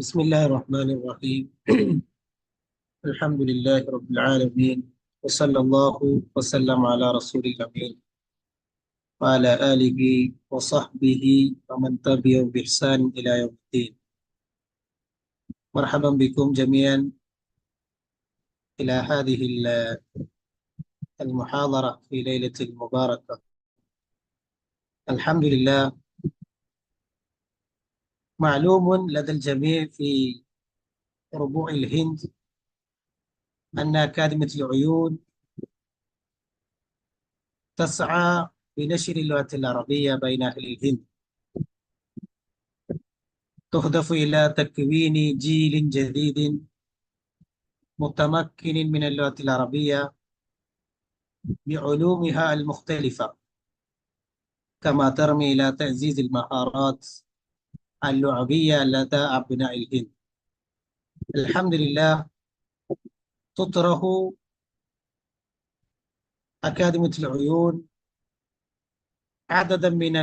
بسم الله الرحمن الرحيم. الحمد لله رب العالمين، وصلى الله وسلم على رسول الأمين وعلى آله وصحبه ومن تبعه بإحسان إلى يوم الدين. مرحبا بكم جميعا إلى هذه المحاضرة في ليلة المباركة. الحمد لله، معلوم لدى الجميع في ربوع الهند أن أكاديمية العيون تسعى بنشر اللغة العربية بين أهل الهند، تهدف إلى تكوين جيل جديد متمكن من اللغة العربية بعلومها المختلفة، كما ترمي إلى تعزيز المهارات اللغوية لدى أبناء الهند. الحمد لله، تطرح أكاديمية العيون عددا من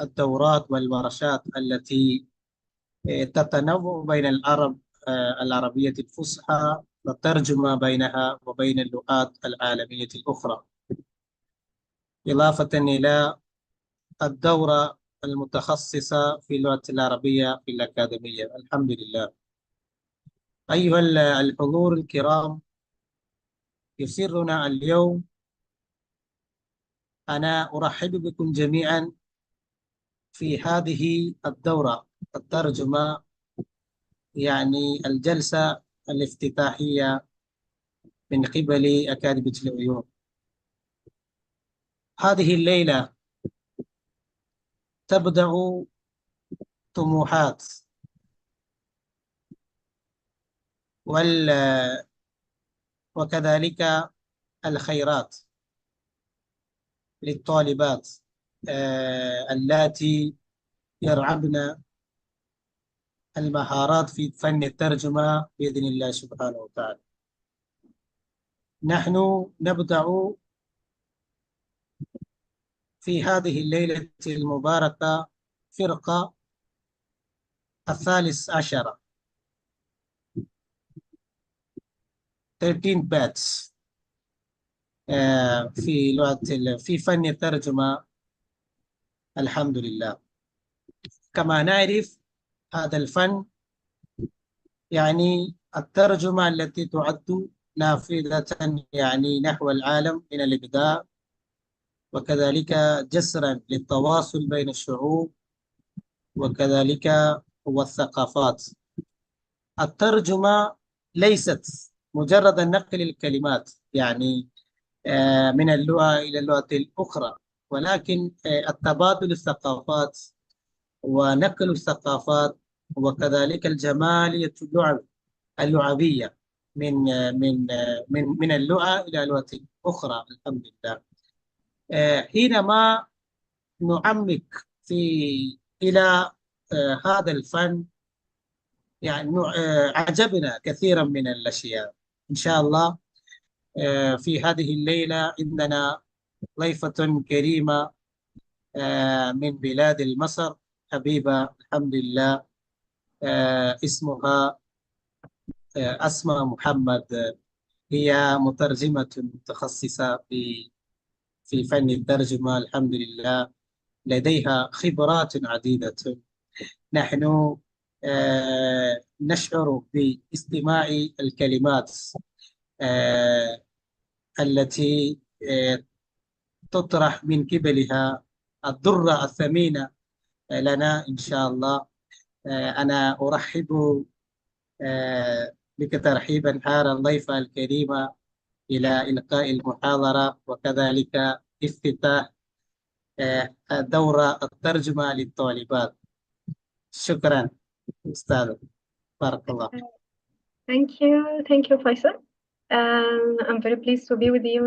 الدورات والورشات التي تتنوع بين العربية الفصحى والترجمة بينها وبين اللغات العالمية الأخرى، إضافة إلى الدورة المتخصصة في اللغة العربية في الأكاديمية. الحمد لله. أيها الحضور الكرام، يسرنا اليوم أنا أرحب بكم جميعا في هذه الدورة الترجمة، يعني الجلسة الافتتاحية من قبل أكاديمية العيون. هذه الليلة تبدأ طموحات وال وكذلك الخيرات للطالبات اللاتي يرعبن المهارات في فن الترجمة بإذن الله سبحانه وتعالى. نحن نبدأ في هذه الليلة المباركة فرقة الثالث عشر 13 باتس في فن الترجمة. الحمد لله. كما نعرف هذا الفن، يعني الترجمة التي تعد نافذة يعني نحو العالم من الإبداع، وكذلك جسرا للتواصل بين الشعوب وكذلك والثقافات. الترجمة ليست مجرد نقل الكلمات يعني من اللغة إلى اللغة الأخرى، ولكن التبادل الثقافات ونقل الثقافات، وكذلك الجمالية اللغوية من اللغة إلى لغة أخرى. الحمد لله. حينما نعمق في إلى هذا الفن، يعني عجبنا كثيرا من الأشياء. إن شاء الله في هذه الليلة عندنا ضيفة كريمة من بلاد مصر، حبيبة الحمد لله. اسمها أسماء محمد. هي مترجمة متخصصة في فن الترجمة. الحمد لله، لديها خبرات عديدة. نحن نشعر باستماع الكلمات آه، التي تطرح من قبلها الضرة الثمينة لنا إن شاء الله. أنا أرحب بك ترحيبا حارا الضيفة الكريمة إلى إلقاء المحاضرة وكذلك افتتاح دورة الترجمة للطالبات. شكرا أستاذ، بارك الله فيك. Thank you, Faisal. I'm very pleased to be with you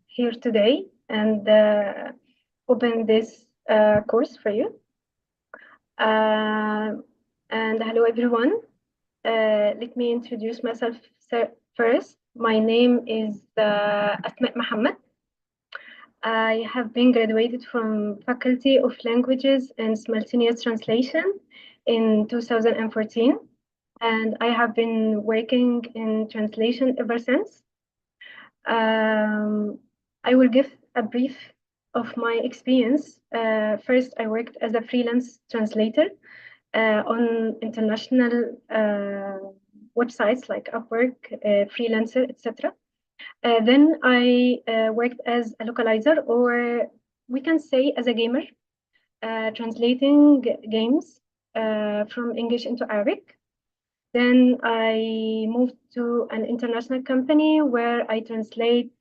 here today and open this course for you. And hello, everyone. Let me introduce myself first. My name is Asmaa Mohammed. I have been graduated from Faculty of Languages and Simultaneous Translation in 2014, and I have been working in translation ever since. I will give a brief of my experience. First, I worked as a freelance translator on international websites like Upwork, Freelancer, etc. Then I worked as a localizer, or we can say as a gamer, translating games from English into Arabic. Then I moved to an international company where I translate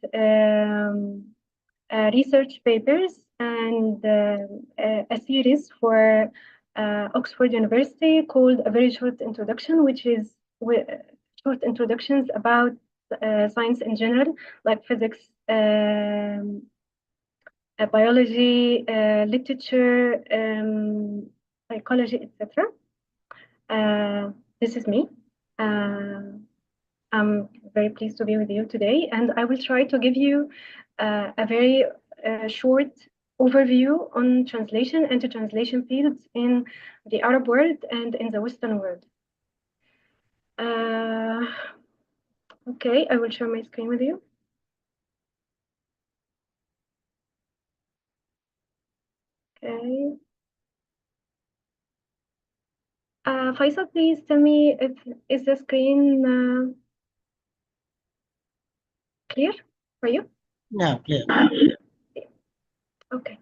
research papers and a series for Oxford University called A Very Short Introduction, which is short introductions about science in general, like physics, biology, literature, psychology, etc. This is me. I'm very pleased to be with you today, and I will try to give you a very short overview on translation and the translation fields in the Arab world and in the Western world. Okay, I will share my screen with you. Okay. Faisal, please tell me if is the screen clear for you? Yeah, clear. Okay.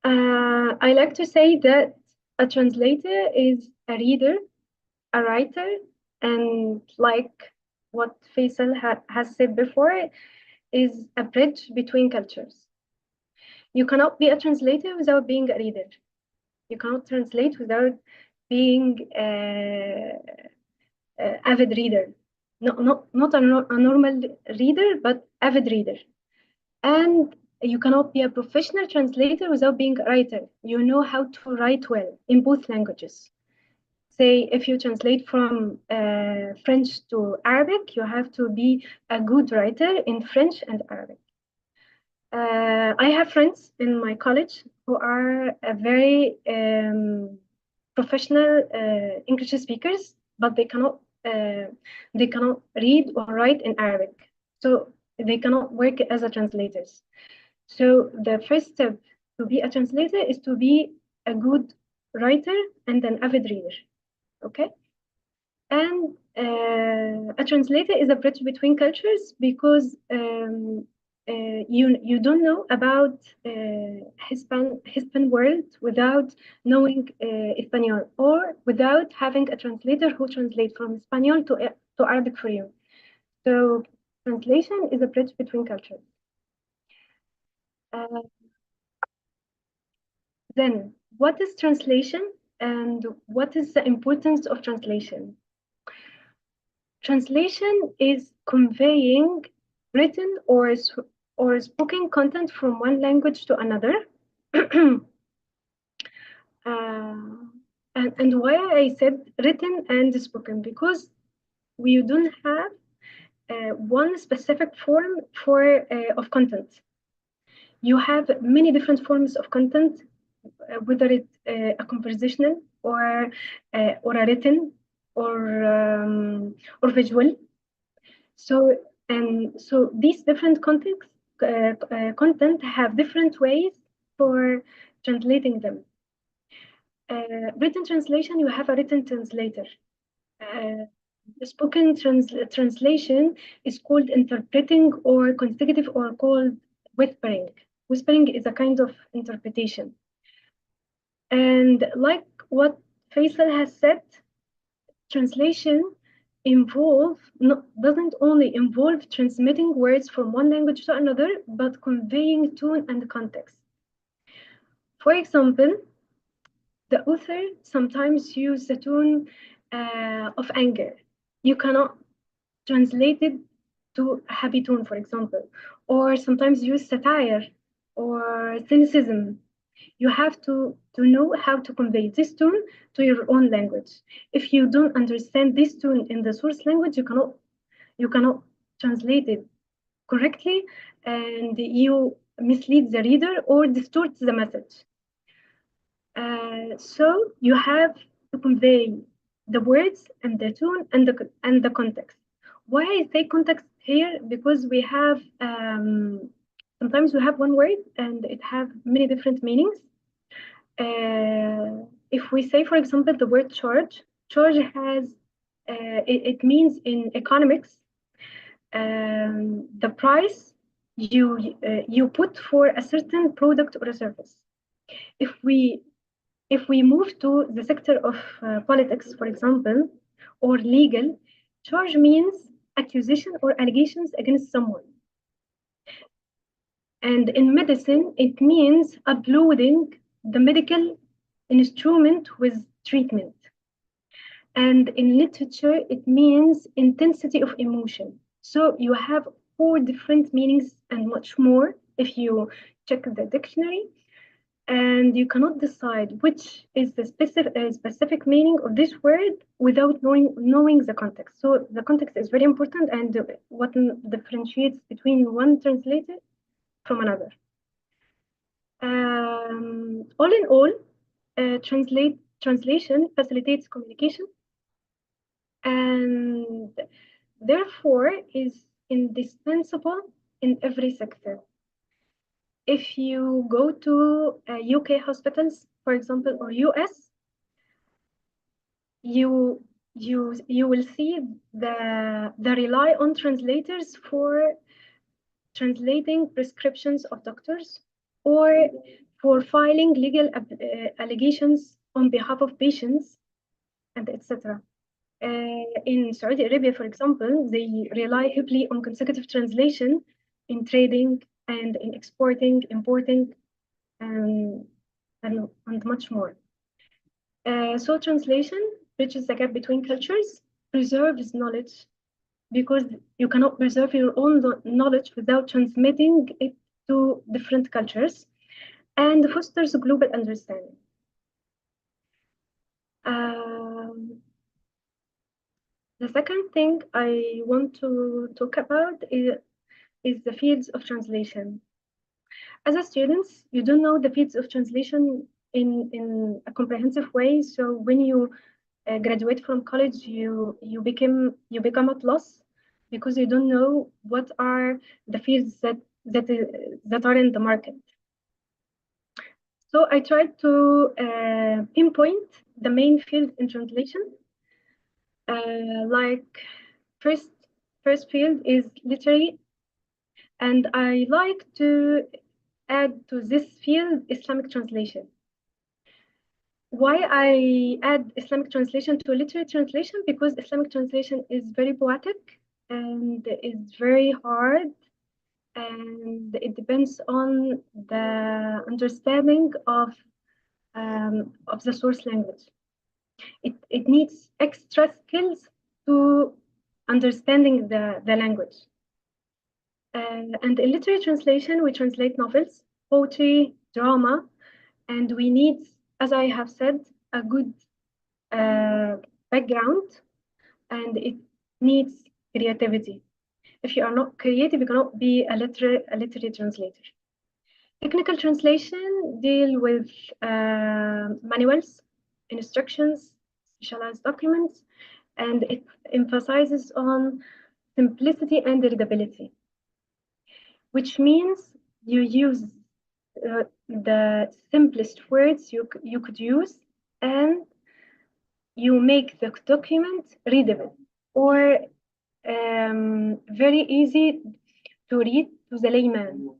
I like to say that a translator is a reader, a writer, and like what Faisal has said before, is a bridge between cultures. You cannot be a translator without being a reader. You cannot translate without being avid reader. Not a normal reader, but avid reader. And you cannot be a professional translator without being a writer. You know how to write well in both languages. Say, if you translate from French to Arabic, you have to be a good writer in French and Arabic. I have friends in my college who are very professional English speakers, but they cannot read or write in Arabic, so they cannot work as a translators. So the first step to be a translator is to be a good writer and an avid reader. Okay, and a translator is a bridge between cultures because you don't know about Hispan world without knowing Espanol, or without having a translator who translates from Espanol to Arabic for you. So translation is a bridge between cultures. Then, what is translation and what is the importance of translation? Translation is conveying written or spoken content from one language to another. And why I said written and spoken, because we don't have one specific form for of content. You have many different forms of content, whether it's a conversational or a written or visual. So these different content have different ways for translating them. Written translation, you have a written translator. The spoken translation is called interpreting or consecutive, or called whispering. Whispering is a kind of interpretation. And like what Faisal has said, translation doesn't only involve transmitting words from one language to another, but conveying tone and context. For example, the author sometimes use the tone of anger. You cannot translate it to a happy tone, for example, or sometimes use satire or cynicism. You have to know how to convey this tone to your own language. If you don't understand this tone in the source language, you cannot translate it correctly, and you mislead the reader or distort the message. So you have to convey the words and the tone and the context. Why I say context here? Because we have sometimes we have one word and it have many different meanings. If we say, for example, the word charge, charge has it means in economics the price you put for a certain product or a service. If we move to the sector of politics, for example, or legal, charge means accusation or allegations against someone. And in medicine, it means uploading the medical instrument with treatment. And in literature, it means intensity of emotion. So you have 4 different meanings and much more if you check the dictionary. And you cannot decide which is the specific meaning of this word without knowing the context. So the context is very important and what differentiates between one translator from another. All in all, translation facilitates communication and therefore is indispensable in every sector. If you go to UK hospitals, for example, or US, you will see the rely on translators for translating prescriptions of doctors or for filing legal allegations on behalf of patients and etc. In Saudi Arabia, for example, they rely heavily on consecutive translation in trading and in exporting, importing, and much more. So translation bridges the gap between cultures, preserves knowledge, because you cannot preserve your own knowledge without transmitting it to different cultures, and fosters global understanding. The second thing I want to talk about is the fields of translation. As a student, you don't know the fields of translation in a comprehensive way. So when you graduate from college, you become at loss because you don't know what are the fields that are in the market. So I tried to pinpoint the main field in translation. Like first field is literary, and I like to add to this field Islamic translation. Why I add Islamic translation to literary translation? Because Islamic translation is very poetic and it's very hard, and it depends on the understanding of the source language. It needs extra skills to understanding the language. And in literary translation, we translate novels, poetry, drama, and we need, as I have said, a good background, and it needs creativity. If you are not creative, you cannot be a literary translator. Technical translation deal with manuals, instructions, specialized documents, and it emphasizes on simplicity and readability, which means you use the simplest words you could use, and you make the document readable or very easy to read to the layman.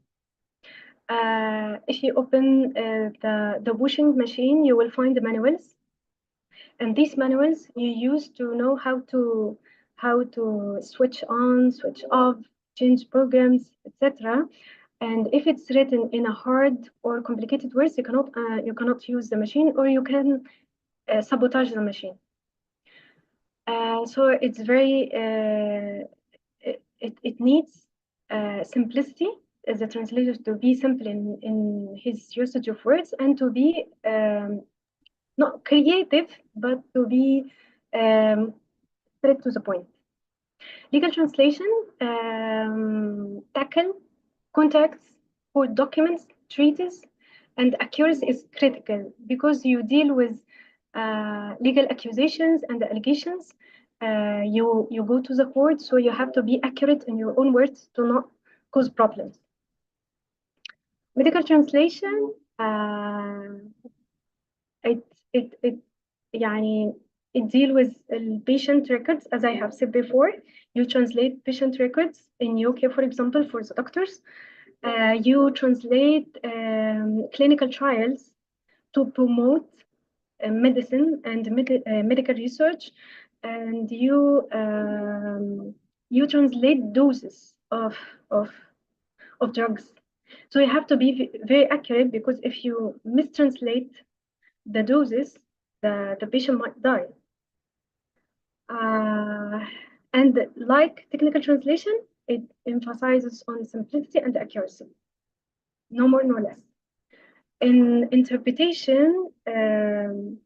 If you open the washing machine, you will find the manuals, and these manuals you use to know how to switch on, switch off, change programs, etc. And if it's written in a hard or complicated words, you cannot use the machine, or you can sabotage the machine. So it's very it needs simplicity, as a translator, to be simple in his usage of words, and to be not creative, but to be straight to the point. Legal translation tackle contracts, court documents, treaties, and accuracy is critical because you deal with legal accusations and allegations. You go to the court, so you have to be accurate in your own words to not cause problems. Medical translation, it يعني it deal with patient records, as I have said before. You translate patient records in UK, for example, for the doctors. You translate clinical trials to promote medicine and medical research, and you translate doses of drugs. So you have to be very accurate, because if you mistranslate the doses, the patient might die. And like technical translation, it emphasizes on simplicity and accuracy. No more, no less. In interpretation, in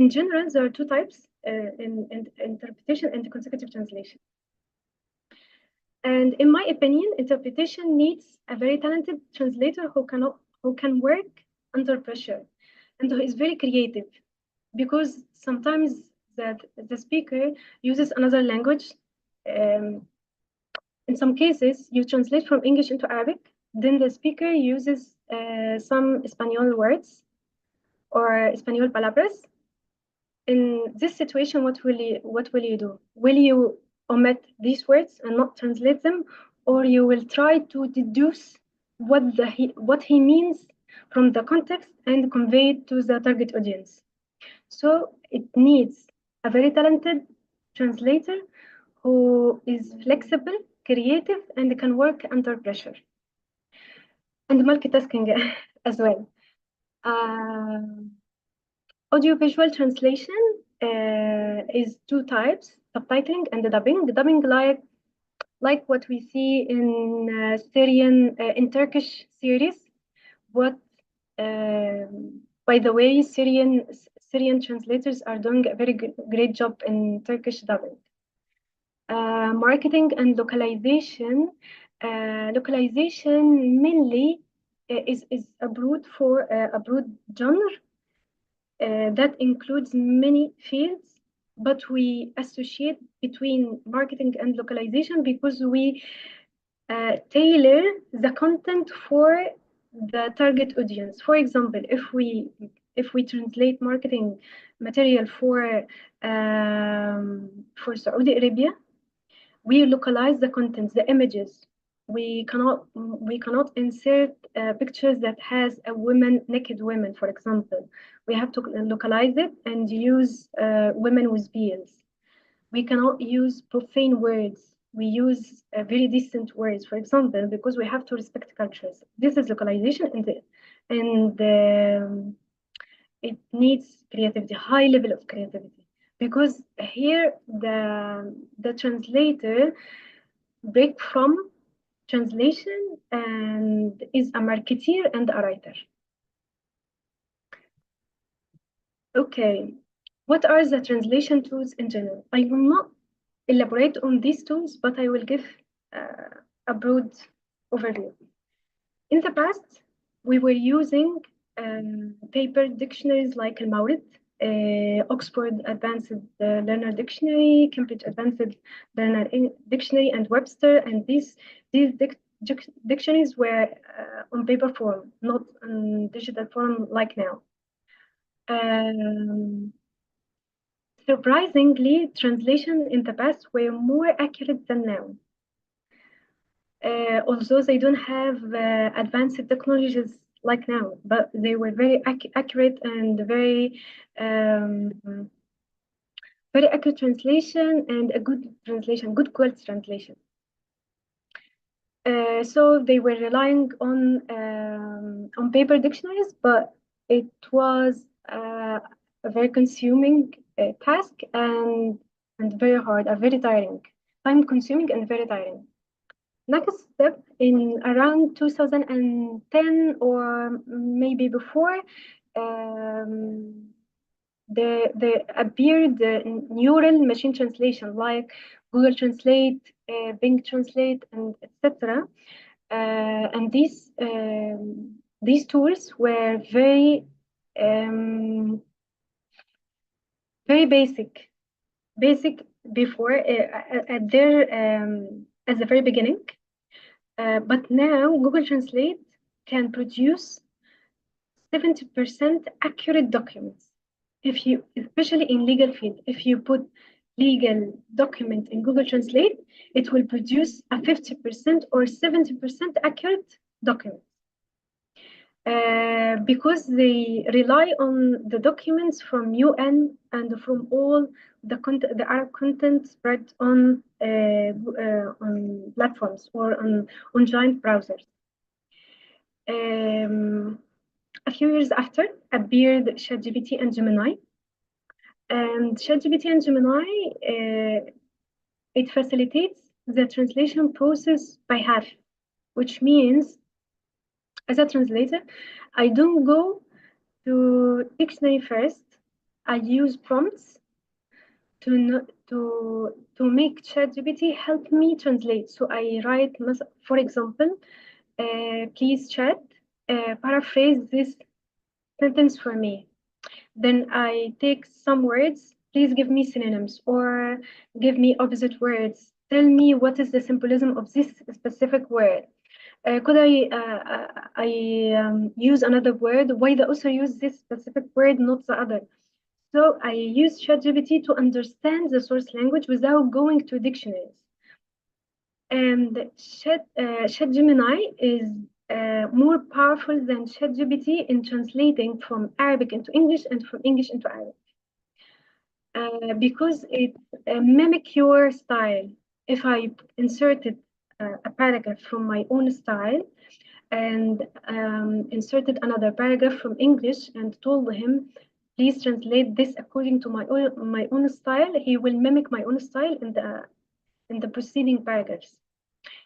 general, there are two types in interpretation and consecutive translation. And in my opinion, interpretation needs a very talented translator who can work under pressure and who is very creative, because sometimes the speaker uses another language. In some cases, you translate from English into Arabic, then the speaker uses some Espanol words or Espanol palabras. In this situation, what will you do? Will you omit these words and not translate them, or you will try to deduce what he means from the context and convey it to the target audience? So it needs a very talented translator who is flexible, creative, and can work under pressure. And multitasking as well. Audiovisual translation is two types: subtitling and dubbing. Dubbing, like what we see in Syrian, in Turkish series. By the way, Syrian translators are doing a very great job in Turkish dubbing. Marketing and localization. Localization mainly is a broad genre that includes many fields, but we associate between marketing and localization because we tailor the content for the target audience. For example, if we translate marketing material for Saudi Arabia, we localize the content, the images. We cannot insert pictures that has naked women, for example. We have to localize it and use women with veils. We cannot use profane words. We use very decent words, for example, because we have to respect cultures. This is localization, and it needs creativity, high level of creativity, because here the translator break from translation and is a marketeer and a writer. Okay, what are the translation tools in general? I will not elaborate on these tools, but I will give a broad overview. In the past, we were using paper dictionaries like المورد, Oxford Advanced Learner Dictionary, Cambridge Advanced Learner Dictionary, and Webster, and these dictionaries were on paper form, not on digital form like now. Surprisingly, translation in the past were more accurate than now. Although they don't have advanced technologies like now, but they were very accurate and very accurate translation and a good translation, good quality translation. So they were relying on paper dictionaries, but it was a very consuming task and very hard, very tiring, time consuming and very tiring. Next step, in around 2010 or maybe before, there appeared neural machine translation like Google Translate, Bing Translate, and etc. And these these tools were very basic before at their at the very beginning. But now Google Translate can produce 70% accurate documents. If you, especially in legal field, if you put legal document in Google Translate, it will produce a 50% or 70% accurate document. Because they rely on the documents from UN and from all the Arab content spread on platforms or on giant browsers. A few years after appeared ChatGPT and Gemini. And ChatGPT and Gemini, it facilitates the translation process by half, which means as a translator, I don't go to dictionary first. I use prompts to make ChatGPT help me translate. So I write, for example, please chat, paraphrase this sentence for me. Then I take some words, please give me synonyms or give me opposite words. Tell me what is the symbolism of this specific word. Could I use another word? Why the author use this specific word, not the other? So I use ChatGPT to understand the source language without going to dictionaries. And ChatGemini is more powerful than ChatGPT in translating from Arabic into English and from English into Arabic. Because it mimics your style. If I inserted a paragraph from my own style and inserted another paragraph from English and told him, please translate this according to my own style, he will mimic my own style in the preceding paragraphs.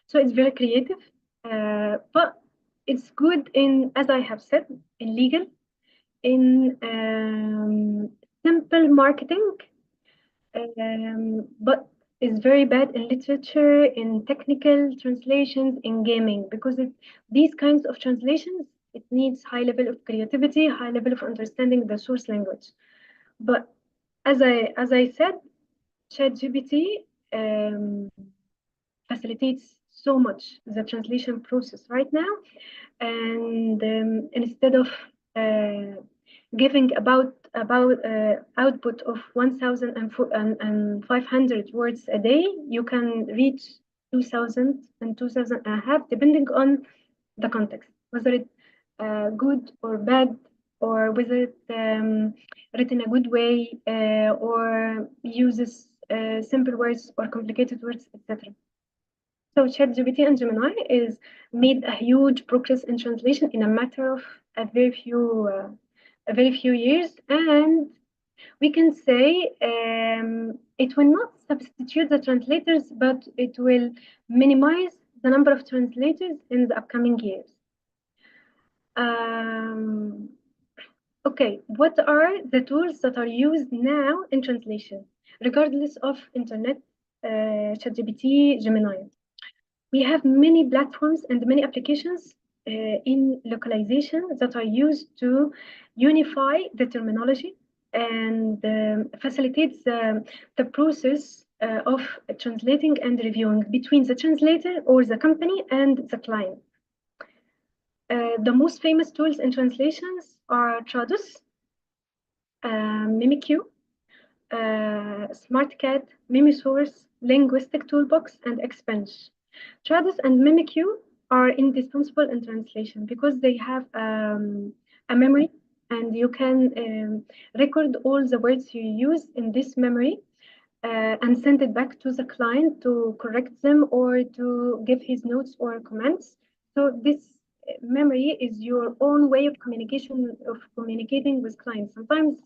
So it's very creative, but it's good in, as I have said, in legal, in simple marketing, but is very bad in literature, in technical translations, in gaming, because these kinds of translations, it needs high level of creativity, high level of understanding the source language. But as I said, ChatGPT facilitates so much the translation process right now, and instead of giving about output of 1,500 words a day, you can reach 2,000 and 2,500, depending on the context, whether it's good or bad, or whether it's written a good way, or uses simple words or complicated words, etc. So ChatGPT and Gemini is made a huge progress in translation in a matter of a very few years, and we can say it will not substitute the translators, but it will minimize the number of translators in the upcoming years. Okay, what are the tools that are used now in translation, regardless of internet, ChatGPT, Gemini? We have many platforms and many applications in localization that are used to unify the terminology and facilitates the process of translating and reviewing between the translator or the company and the client. The most famous tools in translations are Trados, Mimikyu, SmartCat, Mimisource, Linguistic Toolbox, and Xbench. Trados and Mimikyu are indispensable in translation because they have a memory, and you can record all the words you use in this memory and send it back to the client to correct them or to give his notes or comments. So this memory is your own way of communicating with clients. Sometimes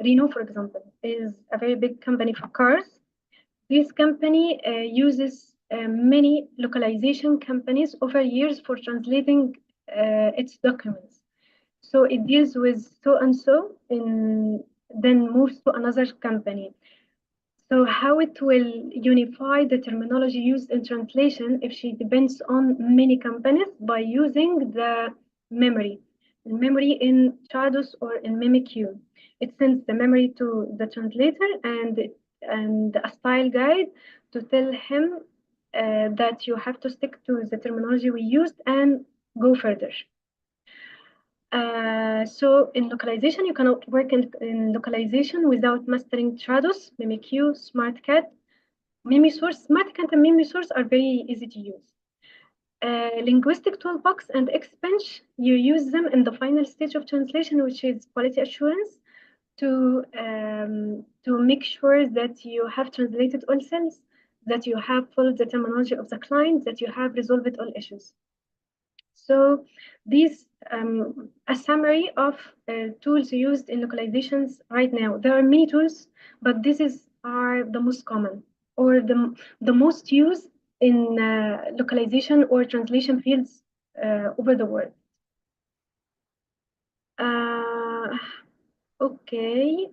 Renault, for example, is a very big company for cars. This company uses many localization companies over years for translating its documents. So it deals with so and so, and then moves to another company. So how it will unify the terminology used in translation if she depends on many companies by using the memory. Memory in Trados or in MimQ. It sends the memory to the translator and a style guide to tell him that you have to stick to the terminology we used and go further. So in localization, you cannot work in localization without mastering Trados, MimQ, SmartCat, MimiSource. SmartCat and MimiSource are very easy to use. Linguistic toolbox and Xbench, you use them in the final stage of translation, which is quality assurance, to make sure that you have translated all cells, that you have followed the terminology of the client, that you have resolved all issues. So these a summary of tools used in localizations right now. There are many tools, but these are the most common or the most used in localization or translation fields over the world. Okay.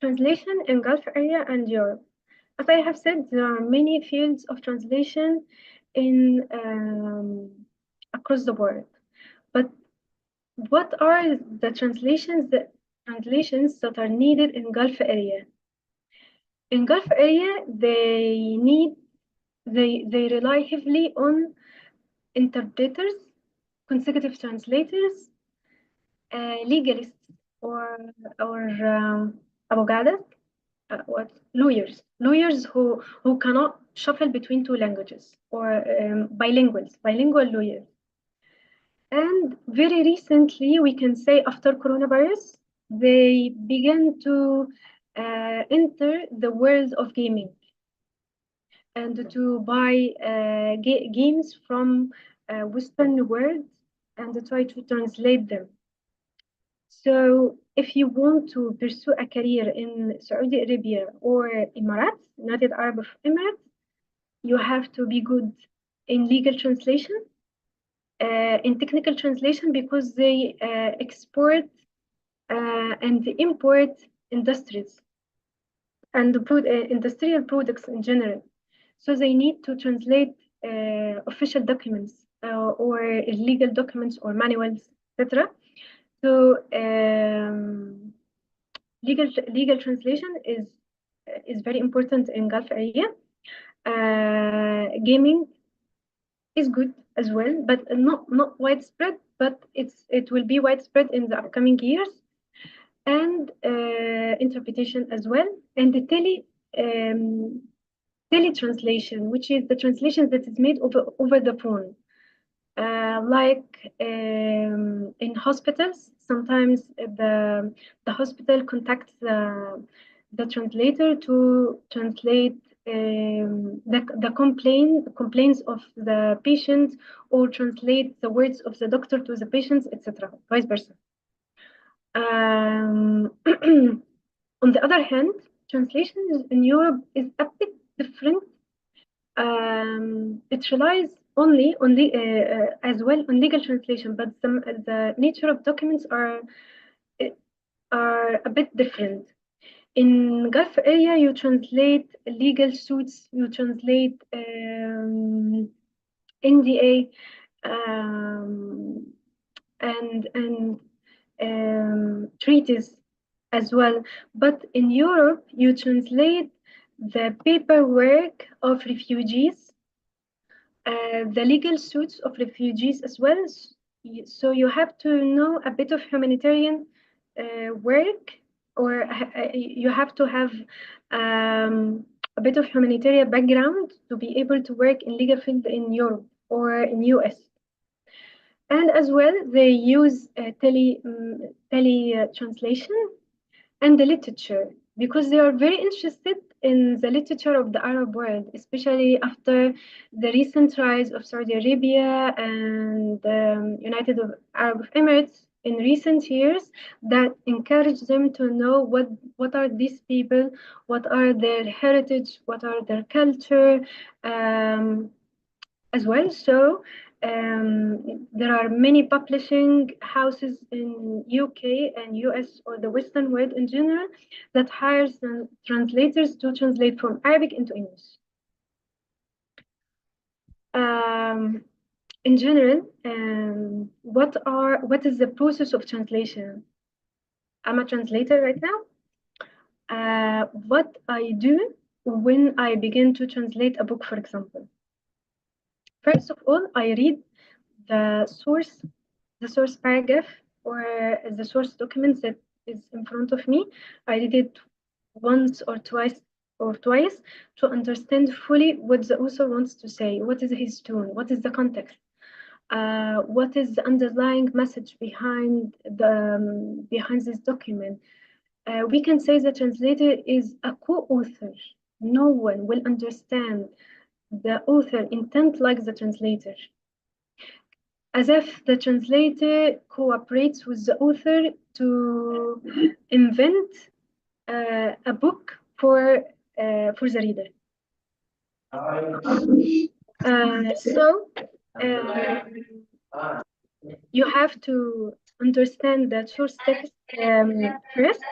Translation in Gulf area and Europe. As I have said, there are many fields of translation in across the world. But what are the translations that are needed in Gulf area? In Gulf area, they rely heavily on interpreters, consecutive translators, legalists, or abogadas, what lawyers who cannot shuffle between two languages, or bilingual lawyers. And very recently, we can say after coronavirus, they began to enter the world of gaming and to buy games from Western world and try to translate them. So if you want to pursue a career in Saudi Arabia or Emirates, United Arab Emirates, you have to be good in legal translation, in technical translation, because they export and import industries and industrial products in general. So they need to translate official documents or legal documents or manuals, etc. So legal translation is very important in Gulf area. Gaming is good as well, but not widespread. But it will be widespread in the upcoming years. And interpretation as well, and the tele translation, which is the translation that is made over the phone. Like in hospitals, sometimes the hospital contacts the translator to translate the complaints of the patient, or translate the words of the doctor to the patients, etc. Vice versa. On the other hand, translation in Europe is a bit different. It relies only on as well on legal translation, but the nature of documents are a bit different. In Gulf area, you translate legal suits, you translate NDA, and treaties as well. But in Europe, you translate the paperwork of refugees, the legal suits of refugees as well. So you have to know a bit of humanitarian work, or you have to have a bit of humanitarian background to be able to work in legal field in Europe or in US. And as well, they use tele translation and the literature, because they are very interested in the literature of the Arab world, especially after the recent rise of Saudi Arabia and United Arab Emirates in recent years, that encourage them to know what are these people, what are their heritage, what are their culture, as well. So there are many publishing houses in UK and US, or the Western world in general, that hires translators to translate from Arabic into English. in general, what is the process of translation? I'm a translator right now. What I do when I begin to translate a book, for example. First of all, I read the source paragraph or the source document that is in front of me. I read it once or twice to understand fully what the author wants to say. What is his tone? What is the context? What is the underlying message behind this document? We can say the translator is a co-author. No one will understand the author intent like the translator, as if the translator cooperates with the author to invent a book for the reader. You have to understand the source text first,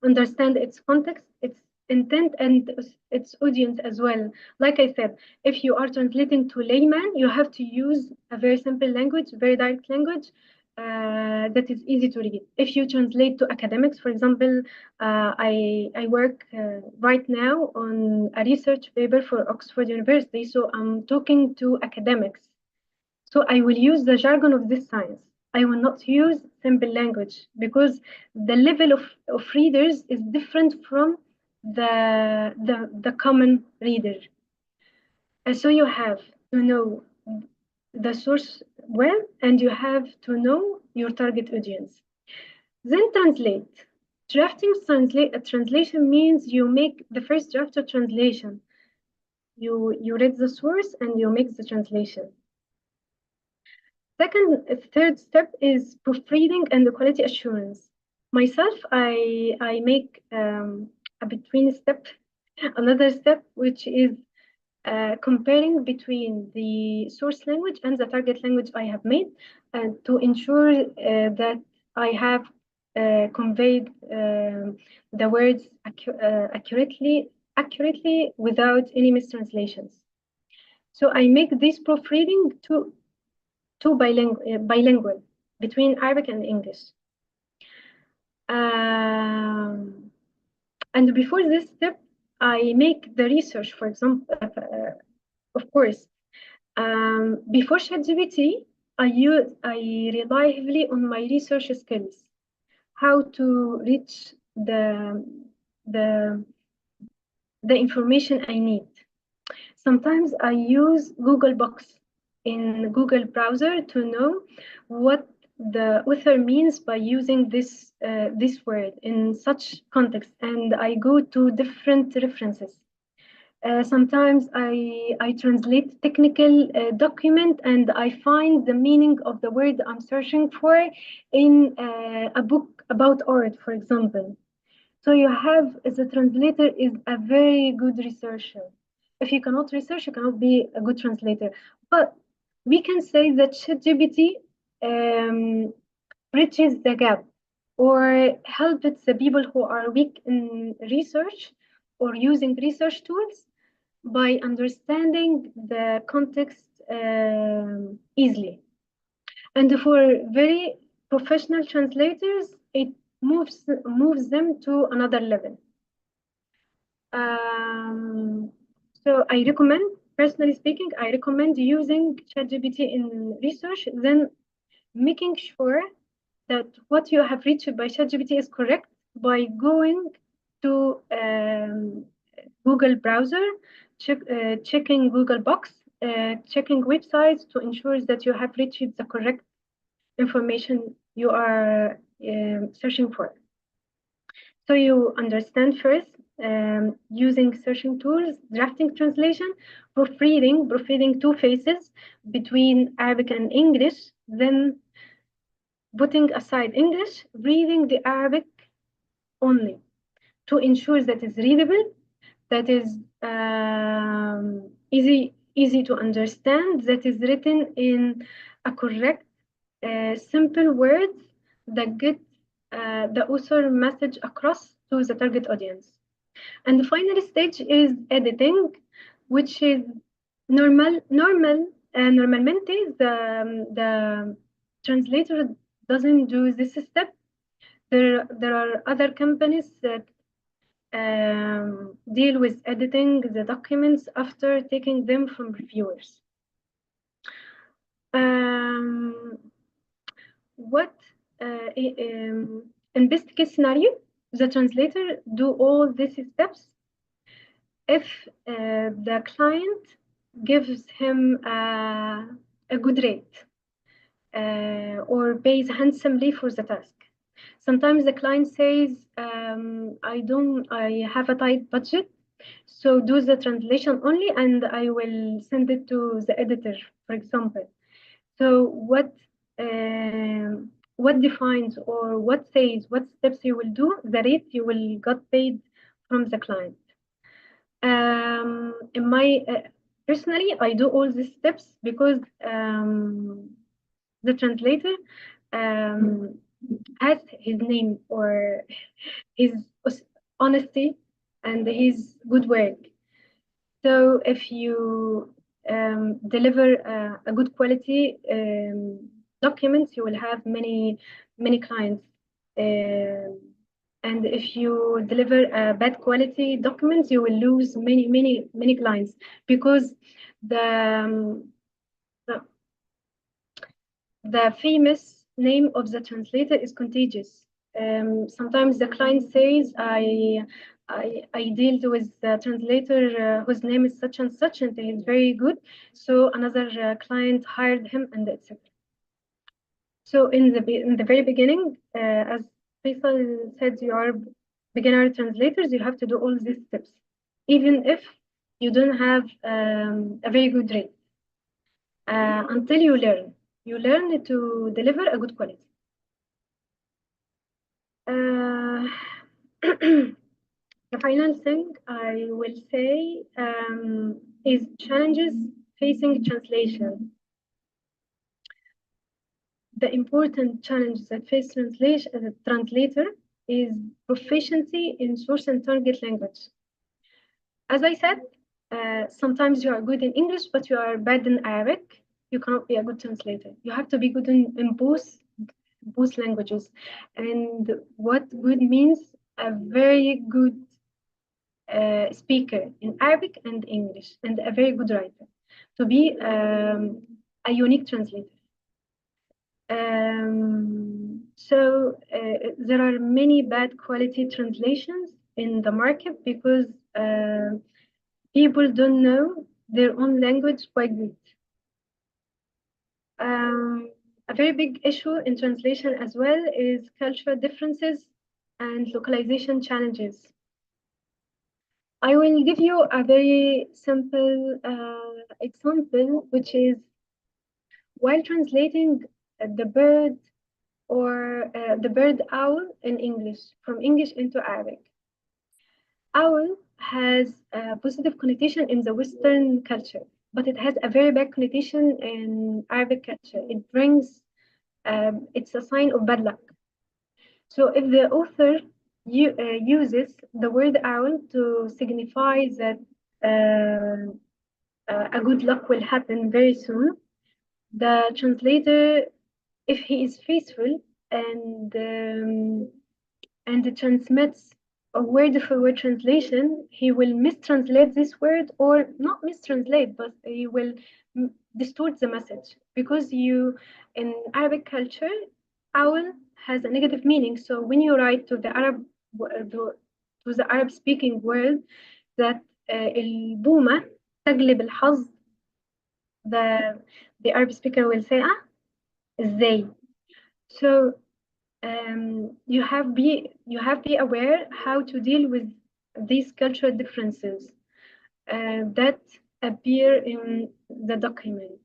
understand its context, its intent, and its audience as well. Like I said, if you are translating to layman, you have to use a very simple language, very direct language that is easy to read. If you translate to academics, for example, I work right now on a research paper for Oxford University, so I'm talking to academics. So I will use the jargon of this science. I will not use simple language because the level of readers is different from the common reader. And so you have to know the source well, and you have to know your target audience. Then translate. Drafting a translation means you make the first draft of translation. You read the source and you make the translation. Third step is proofreading and the quality assurance. Myself, I make a between step, another step, which is comparing between the source language and the target language I have made, to ensure that I have conveyed the words accurately without any mistranslations. So I make this proofreading to bilingual between Arabic and English. And before this step, I make the research, for example, of course. Before ChatGPT, I rely heavily on my research skills, how to reach the information I need. Sometimes I use Google Box in Google browser to know what the author means by using this word in such context, and I go to different references. Sometimes I translate technical document and I find the meaning of the word I'm searching for in a book about art, for example. So you have, as a translator, is a very good researcher. If you cannot research, you cannot be a good translator. But we can say that ChatGPT bridges the gap or helps the people who are weak in research or using research tools by understanding the context easily. And for very professional translators, it moves them to another level. So I recommend, personally speaking, I recommend using ChatGPT in research, then making sure that what you have reached by ChatGPT is correct by going to Google browser, checking Google Box, checking websites to ensure that you have reached the correct information you are searching for. So you understand first using searching tools, drafting translation, proofreading two phases between Arabic and English, then putting aside English, reading the Arabic only to ensure that it's readable, that is easy to understand, that is written in a correct, simple words that get the author message across to the target audience. And the final stage is editing, which is normal Normalmente the translator doesn't do this step. There are other companies that deal with editing the documents after taking them from reviewers. What in best case scenario, the translator do all these steps if the client gives him a good rate or pays handsomely for the task. Sometimes the client says, I have a tight budget, so do the translation only and I will send it to the editor, for example. So what defines or what says what steps you will do, the rate you will get paid from the client. In my personally, I do all these steps because the translator has his name or his honesty and his good work. So if you deliver a good quality documents, you will have many clients. And if you deliver bad quality documents, you will lose many clients because the the famous name of the translator is contagious. Sometimes the client says, I dealt with the translator whose name is such and such, and he is very good. So another client hired him, and etc. So in the very beginning, as Faisal said, you are beginner translators. You have to do all these steps, even if you don't have a very good rate, until you learn. You learn to deliver a good quality. The final thing I will say is challenges facing translation. The important challenge that face translation as a translator is proficiency in source and target language. As I said, sometimes you are good in English, but you are bad in Arabic. You cannot be a good translator. You have to be good in both languages. And what good means a very good speaker in Arabic and English, and a very good writer, to be a unique translator. So there are many bad quality translations in the market because people don't know their own language quite good. A very big issue in translation as well is cultural differences and localization challenges. I will give you a very simple example, which is while translating the bird or the bird owl in English, from English into Arabic. Owl has a positive connotation in the Western culture, but it has a very bad connotation in Arabic culture. It brings, it's a sign of bad luck. So if the author uses the word owl to signify that a good luck will happen very soon, the translator, if he is faithful and transmits a word for word translation, he will mistranslate this word, or not mistranslate, but he will distort the message, because you in Arabic culture, owl has a negative meaning. So when you write to the Arab speaking world that البومة تجلب الحظ, the Arab speaker will say ازاي. So you have be aware how to deal with these cultural differences that appear in the document.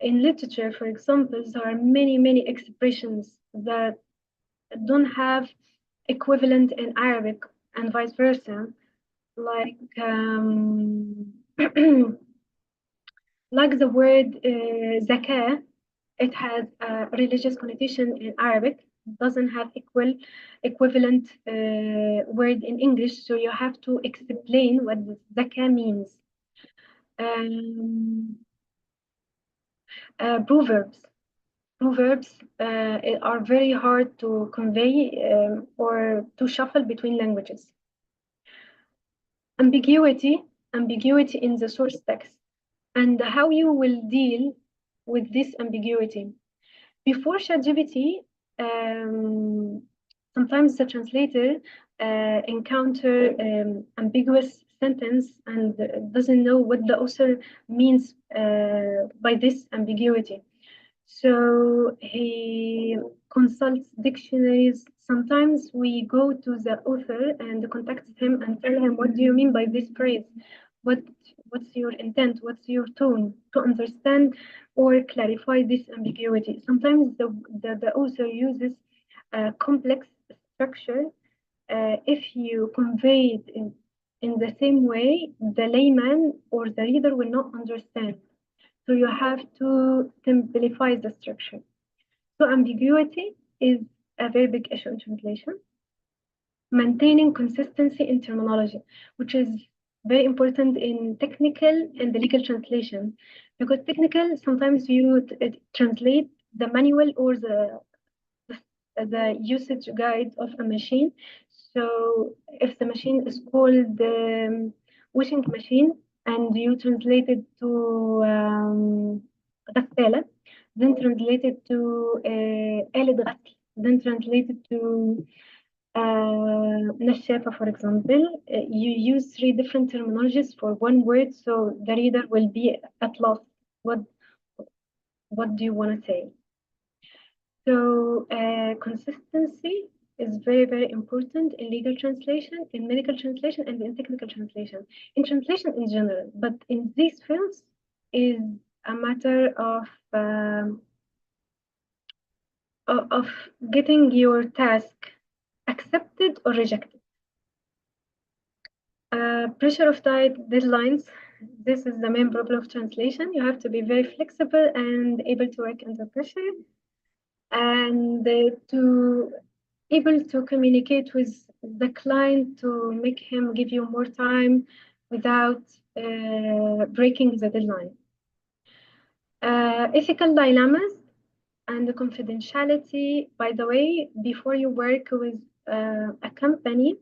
In literature, for example, there are many expressions that don't have equivalent in Arabic and vice versa, like like the word zakah. It has a religious connotation in Arabic, doesn't have equivalent word in English, so you have to explain what zakah means. Proverbs. Proverbs are very hard to convey or to shuffle between languages. Ambiguity in the source text, and how you will deal with this ambiguity. Before ChatGPT, sometimes the translator encounter ambiguous sentence and doesn't know what the author means by this ambiguity. So he consults dictionaries. Sometimes we go to the author and contact him and tell him, what do you mean by this phrase? What's your intent? What's your tone? To understand or clarify this ambiguity. Sometimes the author uses a complex structure. If you convey it in the same way, the layman or the reader will not understand. So you have to simplify the structure. So ambiguity is a very big issue in translation. Maintaining consistency in terminology, which is very important in technical and the legal translation. Because technical, sometimes you translate the manual or the usage guide of a machine. So if the machine is called washing machine, and you translate it to غسالة, then translate it to آلة غسل, then translate it to نشافة, for example. You use 3 different terminologies for one word, so the reader will be at loss. What do you want to say? So consistency is very, very important in legal translation, in medical translation, and in technical translation. In translation in general, but in these fields is a matter of getting your task accepted or rejected. Pressure of tight deadlines. This is the main problem of translation. You have to be very flexible and able to work under pressure, and to able to communicate with the client to make him give you more time without breaking the deadline. Ethical dilemmas and the confidentiality. By the way, before you work with a company,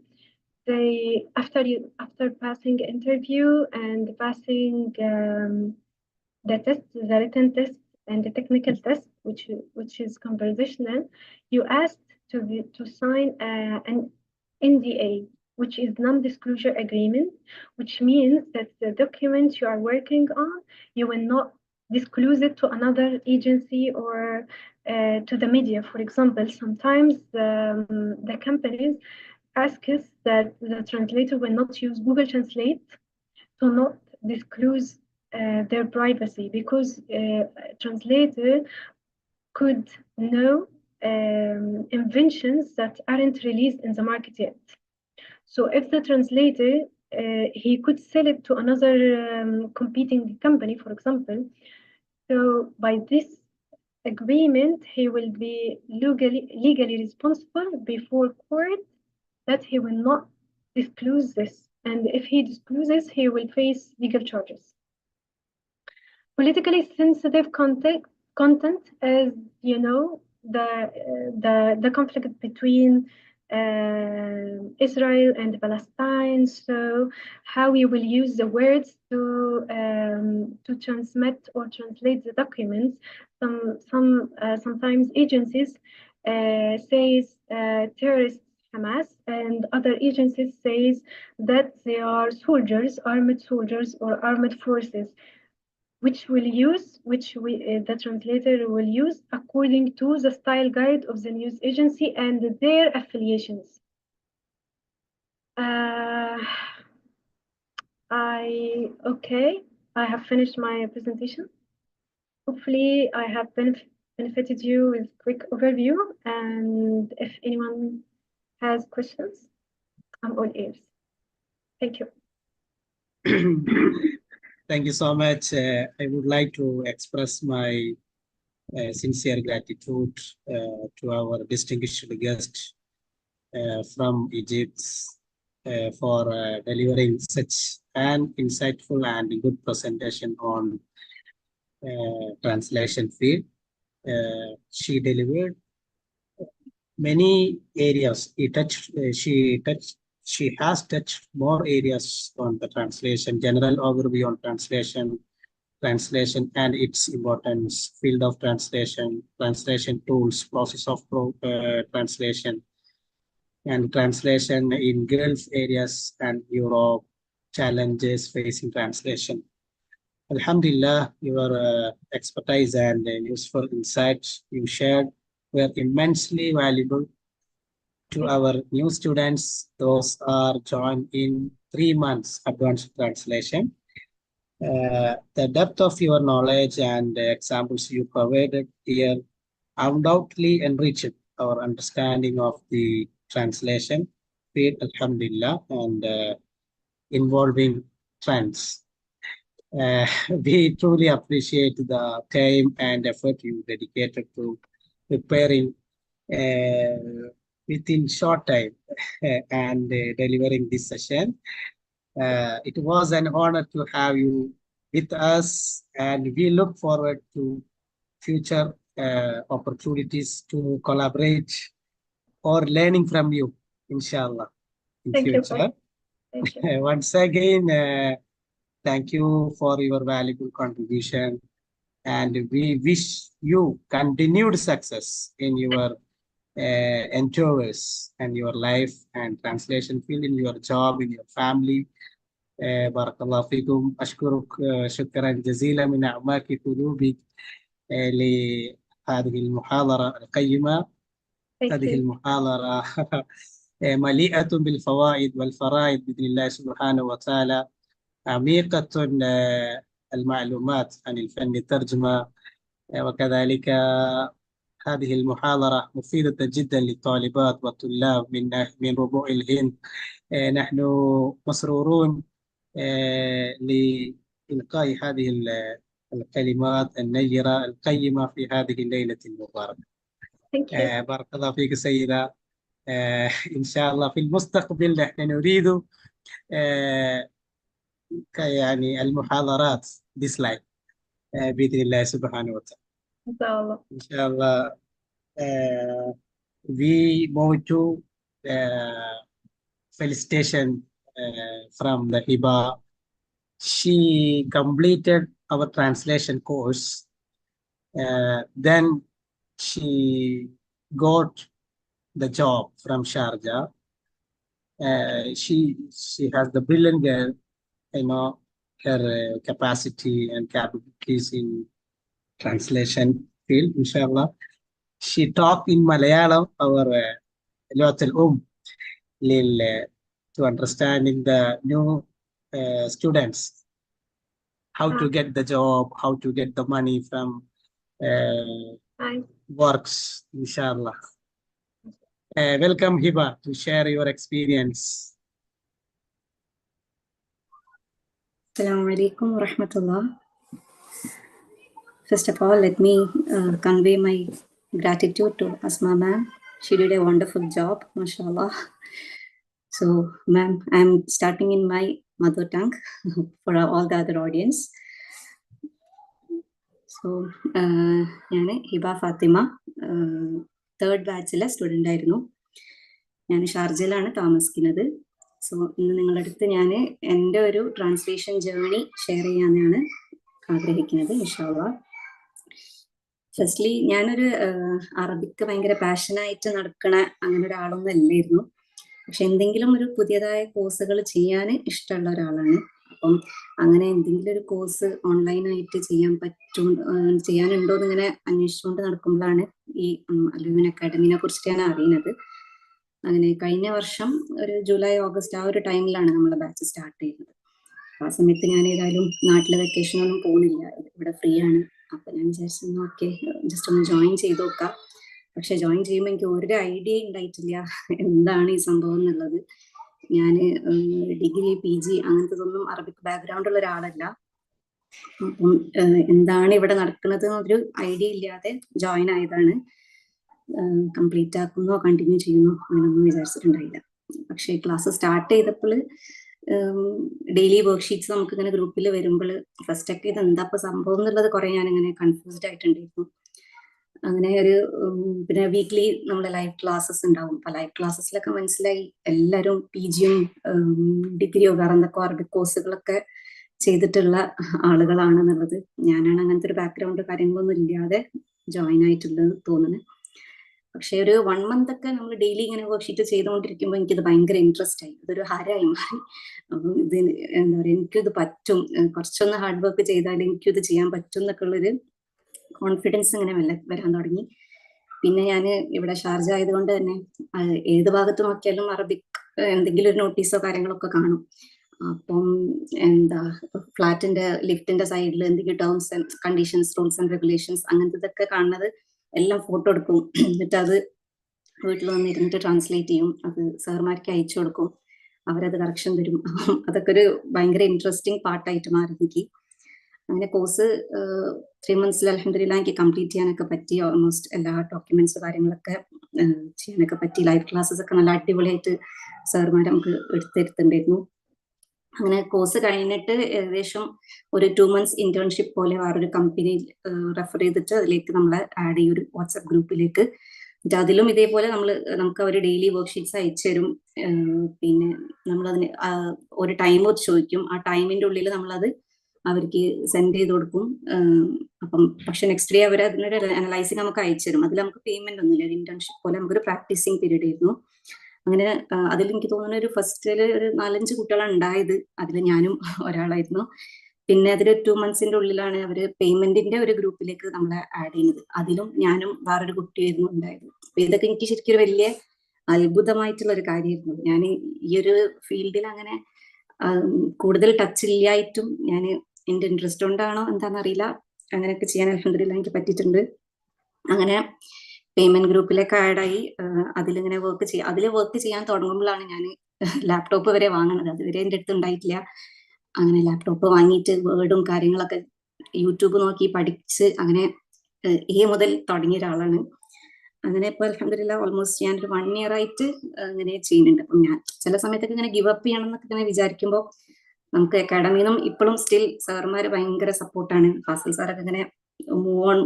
they after passing interview and passing the test, the written test and the technical test, which is conversational, you asked to sign an NDA, which is non-disclosure agreement, which means that the document you are working on, you will not disclose it to another agency or to the media. For example, sometimes the companies ask us that the translator will not use Google Translate to not disclose their privacy, because translator could know inventions that aren't released in the market yet. So if the translator, he could sell it to another competing company, for example. So by this agreement, he will be legally responsible before court that he will not disclose this. And if he discloses, he will face legal charges. Politically sensitive content, as you know, the conflict between Israel and Palestine. So how we will use the words to transmit or translate the documents. Sometimes agencies says terrorists Hamas, and other agencies says that they are soldiers, armed soldiers or armed forces, which the translator will use according to the style guide of the news agency and their affiliations. I have finished my presentation. Hopefully I have benefited you with quick overview, and if anyone has questions, I'm all ears. Thank you. Thank you so much. I would like to express my sincere gratitude to our distinguished guest from Egypt for delivering such an insightful and good presentation on translation field. She delivered many areas. She has touched more areas on the translation, general overview on translation and its importance, field of translation, translation tools, process of translation, and translation in Gulf areas and Europe, challenges facing translation. Alhamdulillah, your expertise and useful insights you shared were immensely valuable to our new students. Those are joined in 3 months advanced translation. The depth of your knowledge and the examples you provided here undoubtedly enriched our understanding of the translation field, alhamdulillah, and involving trends. We truly appreciate the time and effort you dedicated to preparing within short time and delivering this session. It was an honor to have you with us, and we look forward to future opportunities to collaborate or learning from you, inshallah, in Thank future. you. Thank you. Once again, thank you for your valuable contribution, and we wish you continued success in your endeavors and your life and translation field, in your job, in your family. بارك الله فيكم. أشكرك شكرا جزيلا من أعماق قلوبي لهذه المحاضرة القيمة. هذه المحاضرة مليئة بالفوائد والفرائد بإذن الله سبحانه وتعالى، عميقة المعلومات عن الفن الترجمة، وكذلك هذه المحاضرة مفيدة جدا للطالبات والطلاب من ربوع الهند. نحن مسرورون لإلقاء هذه الكلمات النيرة القيمة في هذه الليلة المباركة. بارك الله فيك سيدة. إن شاء الله في المستقبل نحن نريد يعني المحاضرات ديسلايك بإذن الله سبحانه وتعالى. إن شاء الله. إن شاء الله. We move to felicitation from the Hiba. She completed our translation course. Then she got the job from Sharjah. She has the brilliant girl, her capacity and capabilities in translation field, inshallah. She talked in Malayalam, our Lughat al-Umm, to understanding the new students, how to get the job, how to get the money from works, inshallah. Welcome, Hiba, to share your experience. Assalamu alaikum wa rahmatullah. First of all, let me convey my gratitude to Asmaa ma'am. She did a wonderful job, mashallah. So, ma'am, I'm starting in my mother tongue for all the other audience. So, Hiba Fatima, third batch student ആയിരുന്നു. ഞാൻ ഷാർജയിലാണ് താമസിക്കുന്നത്. So ഇന്ന് നിങ്ങളുടെ അടുത്ത് ഞാൻ എൻ്റെ ഒരു translation journey share ചെയ്യാനാണ് ആഗ്രഹിക്കുന്നത്, ഇൻഷാല്ലാ. ഫസ്റ്റ്ലി ഞാനൊരു അറബിക്ക് ഭയങ്കര പാഷനായിട്ട് നടക്കണ അങ്ങനെ ഒരാളൊന്നും അല്ലായിരുന്നു. പക്ഷെ എന്തെങ്കിലും ഒരു പുതിയതായ കോഴ്സുകൾ ചെയ്യാൻ ഇഷ്ടമുള്ള ഒരാളാണ്. അപ്പം അങ്ങനെ എന്തെങ്കിലും ഒരു കോഴ്സ് ഓൺലൈനായിട്ട് ചെയ്യാനുണ്ടോ എന്ന് ഇങ്ങനെ അന്വേഷിച്ചുകൊണ്ട് നടക്കുമ്പോഴാണ് ഈ അലുമിൻ അക്കാഡമിനെ കുറിച്ചിട്ട് ഞാൻ അറിയുന്നത്. അങ്ങനെ കഴിഞ്ഞ വർഷം ഒരു ജൂലൈ ഓഗസ്റ്റ് ആ ഒരു ടൈമിലാണ് നമ്മളെ ബാച്ച് സ്റ്റാർട്ട് ചെയ്യുന്നത്. ആ സമയത്ത് ഞാൻ ഏതായാലും നാട്ടിലെ വെക്കേഷനൊന്നും പോകുന്നില്ല, ഇവിടെ ഫ്രീ ആണ്. അപ്പൊ ഞാൻ വിചാരിച്ചു ഓക്കെ ജസ്റ്റ് ഒന്ന് ജോയിൻ ചെയ്ത് നോക്കാം. പക്ഷെ ജോയിൻ ചെയ്യുമ്പോൾ എനിക്ക് ഒരു ഐഡിയ ഉണ്ടായിട്ടില്ല എന്താണ് ഈ സംഭവം എന്നുള്ളത്. ഞാൻ ഡിഗ്രി PG അങ്ങനത്തതൊന്നും അറബിക് ബാക്ക്ഗ്രൗണ്ട് ഉള്ള ഒരാളല്ല. അപ്പം എന്താണ് ഇവിടെ നടക്കുന്നത് എന്നൊരു ഐഡിയ ഇല്ലാതെ ജോയിൻ ആയതാണ്. കംപ്ലീറ്റ് ആക്കുന്നോ കണ്ടിന്യൂ ചെയ്യുന്നോ അങ്ങനെയൊന്നും വിചാരിച്ചിട്ടുണ്ടായില്ല. പക്ഷെ ക്ലാസ് സ്റ്റാർട്ട് ചെയ്തപ്പോൾ ഡെയിലി വർക്ക്ഷീറ്റ്സ് നമുക്ക് ഇങ്ങനെ ഗ്രൂപ്പിൽ വരുമ്പോൾ ഫസ്റ്റൊക്കെ ഇത് എന്താ ഇപ്പൊ സംഭവം എന്നുള്ളത് കുറെ ഞാനിങ്ങനെ കൺഫ്യൂസ്ഡ് ആയിട്ടുണ്ടായിരുന്നു. അങ്ങനെ ഒരു പിന്നെ വീക്ക്ലി നമ്മുടെ ലൈവ് ക്ലാസ്സസ് ഉണ്ടാവും. അപ്പൊ ലൈവ് ക്ലാസ്സസിലൊക്കെ മനസ്സിലായി എല്ലാവരും PGയും ഡിഗ്രിയോ വേറെ എന്തൊക്കെ അറബിക് കോഴ്സുകളൊക്കെ ചെയ്തിട്ടുള്ള ആളുകളാണെന്നുള്ളത്. ഞാനാണ് അങ്ങനത്തെ ഒരു ബാക്ക്ഗ്രൗണ്ട് കാര്യങ്ങളൊന്നും ഇല്ലാതെ ജോയിൻ ആയിട്ടുള്ളത് തോന്നുന്നു. പക്ഷെ ഒരു 1 month ഒക്കെ നമ്മൾ ഡെയിലി ഇങ്ങനെ വർക്ക്ഷീറ്റ് ചെയ്തുകൊണ്ടിരിക്കുമ്പോൾ എനിക്കിത് ഭയങ്കര ഇൻട്രസ്റ്റ് ആയി, ഇതൊരു ഹരമായി മാറി. അപ്പം ഇത് എന്താ പറയുക, എനിക്കിത് പറ്റും, കുറച്ചൊന്ന് ഹാർഡ് വർക്ക് ചെയ്താൽ എനിക്കിത് ചെയ്യാൻ പറ്റും എന്നൊക്കെ ഉള്ളൊരു കോൺഫിഡൻസ് ഇങ്ങനെ വരാൻ തുടങ്ങി. പിന്നെ ഞാൻ ഇവിടെ ഷാർജ ആയതുകൊണ്ട് തന്നെ ഏത് ഭാഗത്ത് നോക്കിയാലും അറബിക് എന്തെങ്കിലും ഒരു നോട്ടീസോ കാര്യങ്ങളൊക്കെ കാണും. അപ്പം എന്താ ഫ്ലാറ്റിന്റെ ലിഫ്റ്റിന്റെ സൈഡിൽ എന്തെങ്കിലും terms and conditions, rules and regulations അങ്ങനത്തെ കാണുന്നത് എല്ലാം ഫോട്ടോ എടുക്കും. എന്നിട്ട് അത് വീട്ടിൽ വന്നിരുന്നിട്ട് ട്രാൻസ്ലേറ്റ് ചെയ്യും, അത് സാർമാർക്ക് അയച്ചു കൊടുക്കും, അവരത് കറക്ഷൻ തരും. അതൊക്കെ ഒരു ഭയങ്കര ഇൻട്രസ്റ്റിംഗ് പാർട്ടായിട്ട് മാറി എനിക്ക്. അങ്ങനെ കോഴ്സ് 3 months അൽഹംദുലില്ലാ എനിക്ക് കംപ്ലീറ്റ് ചെയ്യാനൊക്കെ പറ്റി. ഓൾമോസ്റ്റ് എല്ലാ ഡോക്യുമെന്റ്സ് കാര്യങ്ങളൊക്കെ ചെയ്യാനൊക്കെ പറ്റി. ലൈവ് ക്ലാസ്സസ് ഒക്കെ നല്ല അടിപൊളിയായിട്ട് സാർമാർ നമുക്ക് എടുത്തിരുത്തുണ്ടായിരുന്നു. അങ്ങനെ കോഴ്സ് കഴിഞ്ഞിട്ട് ഏകദേശം ഒരു 2 months ഇന്റേൺഷിപ്പ് പോലെ വേറൊരു കമ്പനിയിൽ റെഫർ ചെയ്തിട്ട് അതിലേക്ക് നമ്മളെ ആഡ് ചെയ്യും, ഒരു വാട്സ്ആപ്പ് ഗ്രൂപ്പിലേക്ക്. എന്നിട്ട് അതിലും ഇതേപോലെ നമുക്ക് അവർ ഡെയിലി വർക്ക്ഷീറ്റ്സ് അയച്ചു തരും. പിന്നെ നമ്മളതിന് ഒരു ടൈം ചോദിക്കും, ആ ടൈമിന്റെ ഉള്ളിൽ നമ്മളത് അവർക്ക് സെൻഡ് ചെയ്ത് കൊടുക്കും. അപ്പം പക്ഷെ നെക്സ്റ്റ് ഡേ അവർ അതിനൊരു അനലൈസിങ് നമുക്ക് അയച്ചു തരും. അതിൽ നമുക്ക് പേയ്മെന്റ് ഒന്നുമില്ല, ഒരു ഇന്റേൺഷിപ്പ് പോലെ നമുക്കൊരു പ്രാക്ടീസിങ് പീരീഡ് ആയിരുന്നു. അങ്ങനെ അതിൽ എനിക്ക് തോന്നുന്ന ഒരു ഫസ്റ്റില് ഒരു 4-5 കുട്ടികളാണ് ഉണ്ടായത്, അതിൽ ഞാനും ഒരാളായിരുന്നു. പിന്നെ അതിൽ 2 monthsന്റെ ഉള്ളിലാണ് അവർ പേയ്മെന്റിന്റെ ഒരു ഗ്രൂപ്പിലേക്ക് നമ്മളെ ആഡ് ചെയ്യുന്നത്. അതിലും ഞാനും വേറൊരു കുട്ടിയായിരുന്നു ഉണ്ടായത്. അപ്പൊ ഇതൊക്കെ എനിക്ക് ശരിക്കും ഒരു വലിയ അത്ഭുതമായിട്ടുള്ള ഒരു കാര്യമായിരുന്നു. ഞാൻ ഈ ഒരു ഫീൽഡിൽ അങ്ങനെ കൂടുതൽ ടച്ച് ഇല്ലായിട്ടും ഞാൻ എന്റെ ഇൻട്രസ്റ്റ് കൊണ്ടാണോ എന്താണെന്നറിയില്ല, അങ്ങനെയൊക്കെ ചെയ്യാൻ അൽഹംദുലില്ലാ എനിക്ക് പറ്റിയിട്ടുണ്ട്. അങ്ങനെ പേയ്മെന്റ് ഗ്രൂപ്പിലേക്ക് ആഡായി അതിലിങ്ങനെ വർക്ക് ചെയ്യാൻ തുടങ്ങുമ്പോഴാണ് ഞാൻ ലാപ്ടോപ്പ് വരെ വാങ്ങുന്നത്. അതുവരെ എൻ്റെ അടുത്ത് ഉണ്ടായിട്ടില്ല. അങ്ങനെ ലാപ്ടോപ്പ് വാങ്ങിയിട്ട് വേർഡും കാര്യങ്ങളൊക്കെ യൂട്യൂബ് നോക്കി പഠിച്ച് അങ്ങനെ മുതൽ തുടങ്ങിയ ഒരാളാണ്. അങ്ങനെ ഇപ്പൊ അൽഹംദുലില്ലാ ഓൾമോസ്റ്റ് ഞാനൊരു 1 year ആയിട്ട് അങ്ങനെ ചെയ്യുന്നുണ്ട്. അപ്പം ഞാൻ ചില സമയത്തൊക്കെ ഇങ്ങനെ ഗിവ് അപ്പ് ചെയ്യണം എന്നൊക്കെ ഇങ്ങനെ വിചാരിക്കുമ്പോൾ നമുക്ക് അക്കാഡമിന്നും ഇപ്പോഴും സ്റ്റിൽ സാറുമാര് ഭയങ്കര സപ്പോർട്ടാണ്. ഫാസിൽ സാറൊക്കെ ഇങ്ങനെ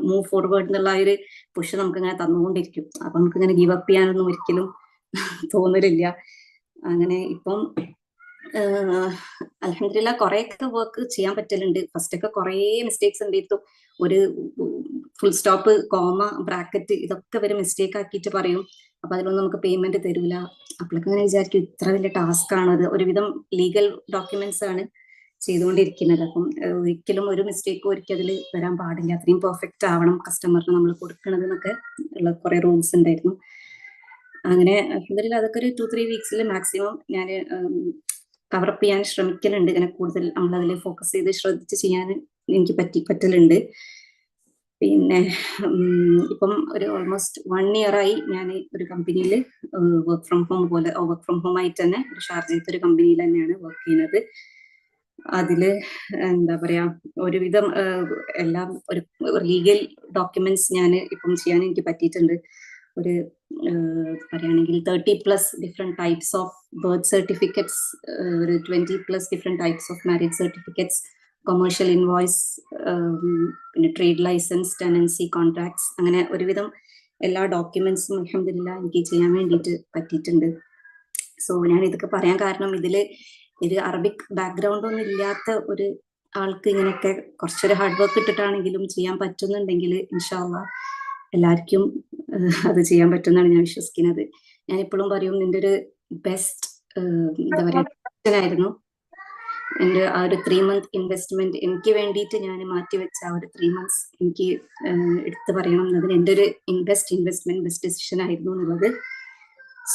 മൂവ് ഫോർവേഡ് എന്നുള്ള ഒരു പുഷ് നമുക്ക് ഇങ്ങനെ തന്നുകൊണ്ടിരിക്കും. അപ്പൊ നമുക്ക് ഇങ്ങനെ ഗിവ് അപ്പ് ചെയ്യാനൊന്നും ഒരിക്കലും തോന്നലില്ല. അങ്ങനെ ഇപ്പം അൽഹംദുലില്ലാ കുറെയൊക്കെ വർക്ക് ചെയ്യാൻ പറ്റലുണ്ട്. ഫസ്റ്റ് ഒക്കെ കുറേ മിസ്റ്റേക്സ് ഉണ്ടായിരുന്നു. ഒരു ഫുൾ സ്റ്റോപ്പ്, കോമ, ബ്രാക്കറ്റ് ഇതൊക്കെ വരെ മിസ്റ്റേക്ക് ആക്കിയിട്ട് പറയും. അപ്പൊ അതിലൊന്നും നമുക്ക് പേയ്മെന്റ് തരൂല. അപ്പോഴൊക്കെ ഇങ്ങനെ വിചാരിക്കും ഇത്ര വലിയ ടാസ്ക് ആണ് അത്. ഒരുവിധം ലീഗൽ ഡോക്യുമെന്റ്സ് ആണ് ചെയ്തുകൊണ്ടിരിക്കുന്നത്. അപ്പം ഒരിക്കലും ഒരു മിസ്റ്റേക്കും ഒരിക്കലും അതിൽ വരാൻ പാടില്ല. അത്രയും പെർഫെക്റ്റ് ആവണം കസ്റ്റമറിന് നമ്മൾ കൊടുക്കണത് എന്നൊക്കെ ഉള്ള കുറെ റൂൾസ് ഉണ്ടായിരുന്നു. അങ്ങനെ അൽഹംദുലില്ലാ അതൊക്കെ ഒരു 2-3 weeksൽ മാക്സിമം ഞാൻ കവറപ്പ് ചെയ്യാൻ ശ്രമിക്കലുണ്ട്. ഇങ്ങനെ കൂടുതൽ നമ്മളതിൽ ഫോക്കസ് ചെയ്ത് ശ്രദ്ധിച്ച് ചെയ്യാൻ എനിക്ക് പറ്റലുണ്ട്. പിന്നെ ഇപ്പം ഒരു ഓൾമോസ്റ്റ് 1 year ആയി ഞാൻ ഒരു കമ്പനിയിൽ വർക്ക് ഫ്രം ഹോം ആയിട്ട് തന്നെ ഒരു ഷാർജയിലത്തെ ഒരു കമ്പനിയിൽ തന്നെയാണ് വർക്ക് ചെയ്യുന്നത്. അതില് എന്താ പറയാ ഒരുവിധം എല്ലാം ഒരു ലീഗൽ ഡോക്യുമെന്റ്സ് ഞാൻ ഇപ്പം ചെയ്യാൻ എനിക്ക് പറ്റിയിട്ടുണ്ട്. ഒരു പറയുകയാണെങ്കിൽ 30+ different types of birth certificates, ഒരു 20+ different types of marriage certificates, commercial invoice, പിന്നെ ട്രേഡ് ലൈസൻസ്, ടെനൻസി കോൺട്രാക്ട്സ്, അങ്ങനെ ഒരുവിധം എല്ലാ ഡോക്യുമെന്റ്സും അൽഹംദുലില്ലാ എനിക്ക് ചെയ്യാൻ വേണ്ടിയിട്ട് പറ്റിയിട്ടുണ്ട്. സോ ഞാൻ ഇതൊക്കെ പറയാൻ കാരണം ഇത് അറബിക് ബാക്ക്ഗ്രൗണ്ട് ഒന്നും ഇല്ലാത്ത ഒരു ആൾക്ക് ഇങ്ങനെയൊക്കെ കുറച്ചൊരു ഹാർഡ് വർക്ക് ഇട്ടിട്ടാണെങ്കിലും ചെയ്യാൻ പറ്റുന്നുണ്ടെങ്കിൽ ഇൻഷാ അല്ലാഹ് എല്ലാവർക്കും അത് ചെയ്യാൻ പറ്റുമെന്നാണ് ഞാൻ വിശ്വസിക്കുന്നത്. ഞാൻ എപ്പോഴും പറയും നിന്റെ ഒരു ബെസ്റ്റ് എന്താ പറയുക ആയിരുന്നു എൻ്റെ ആ ഒരു 3 month ഇൻവെസ്റ്റ്മെന്റ്. എനിക്ക് വേണ്ടിയിട്ട് ഞാൻ മാറ്റിവെച്ച ആ ഒരു 3 months എനിക്ക് എടുത്തു പറയണം എന്നതിന് എൻ്റെ ഒരു ഇൻവെസ്റ്റ്മെന്റ് ബെസ്റ്റ് ഡിസിഷൻ ആയിരുന്നു എന്നുള്ളത്.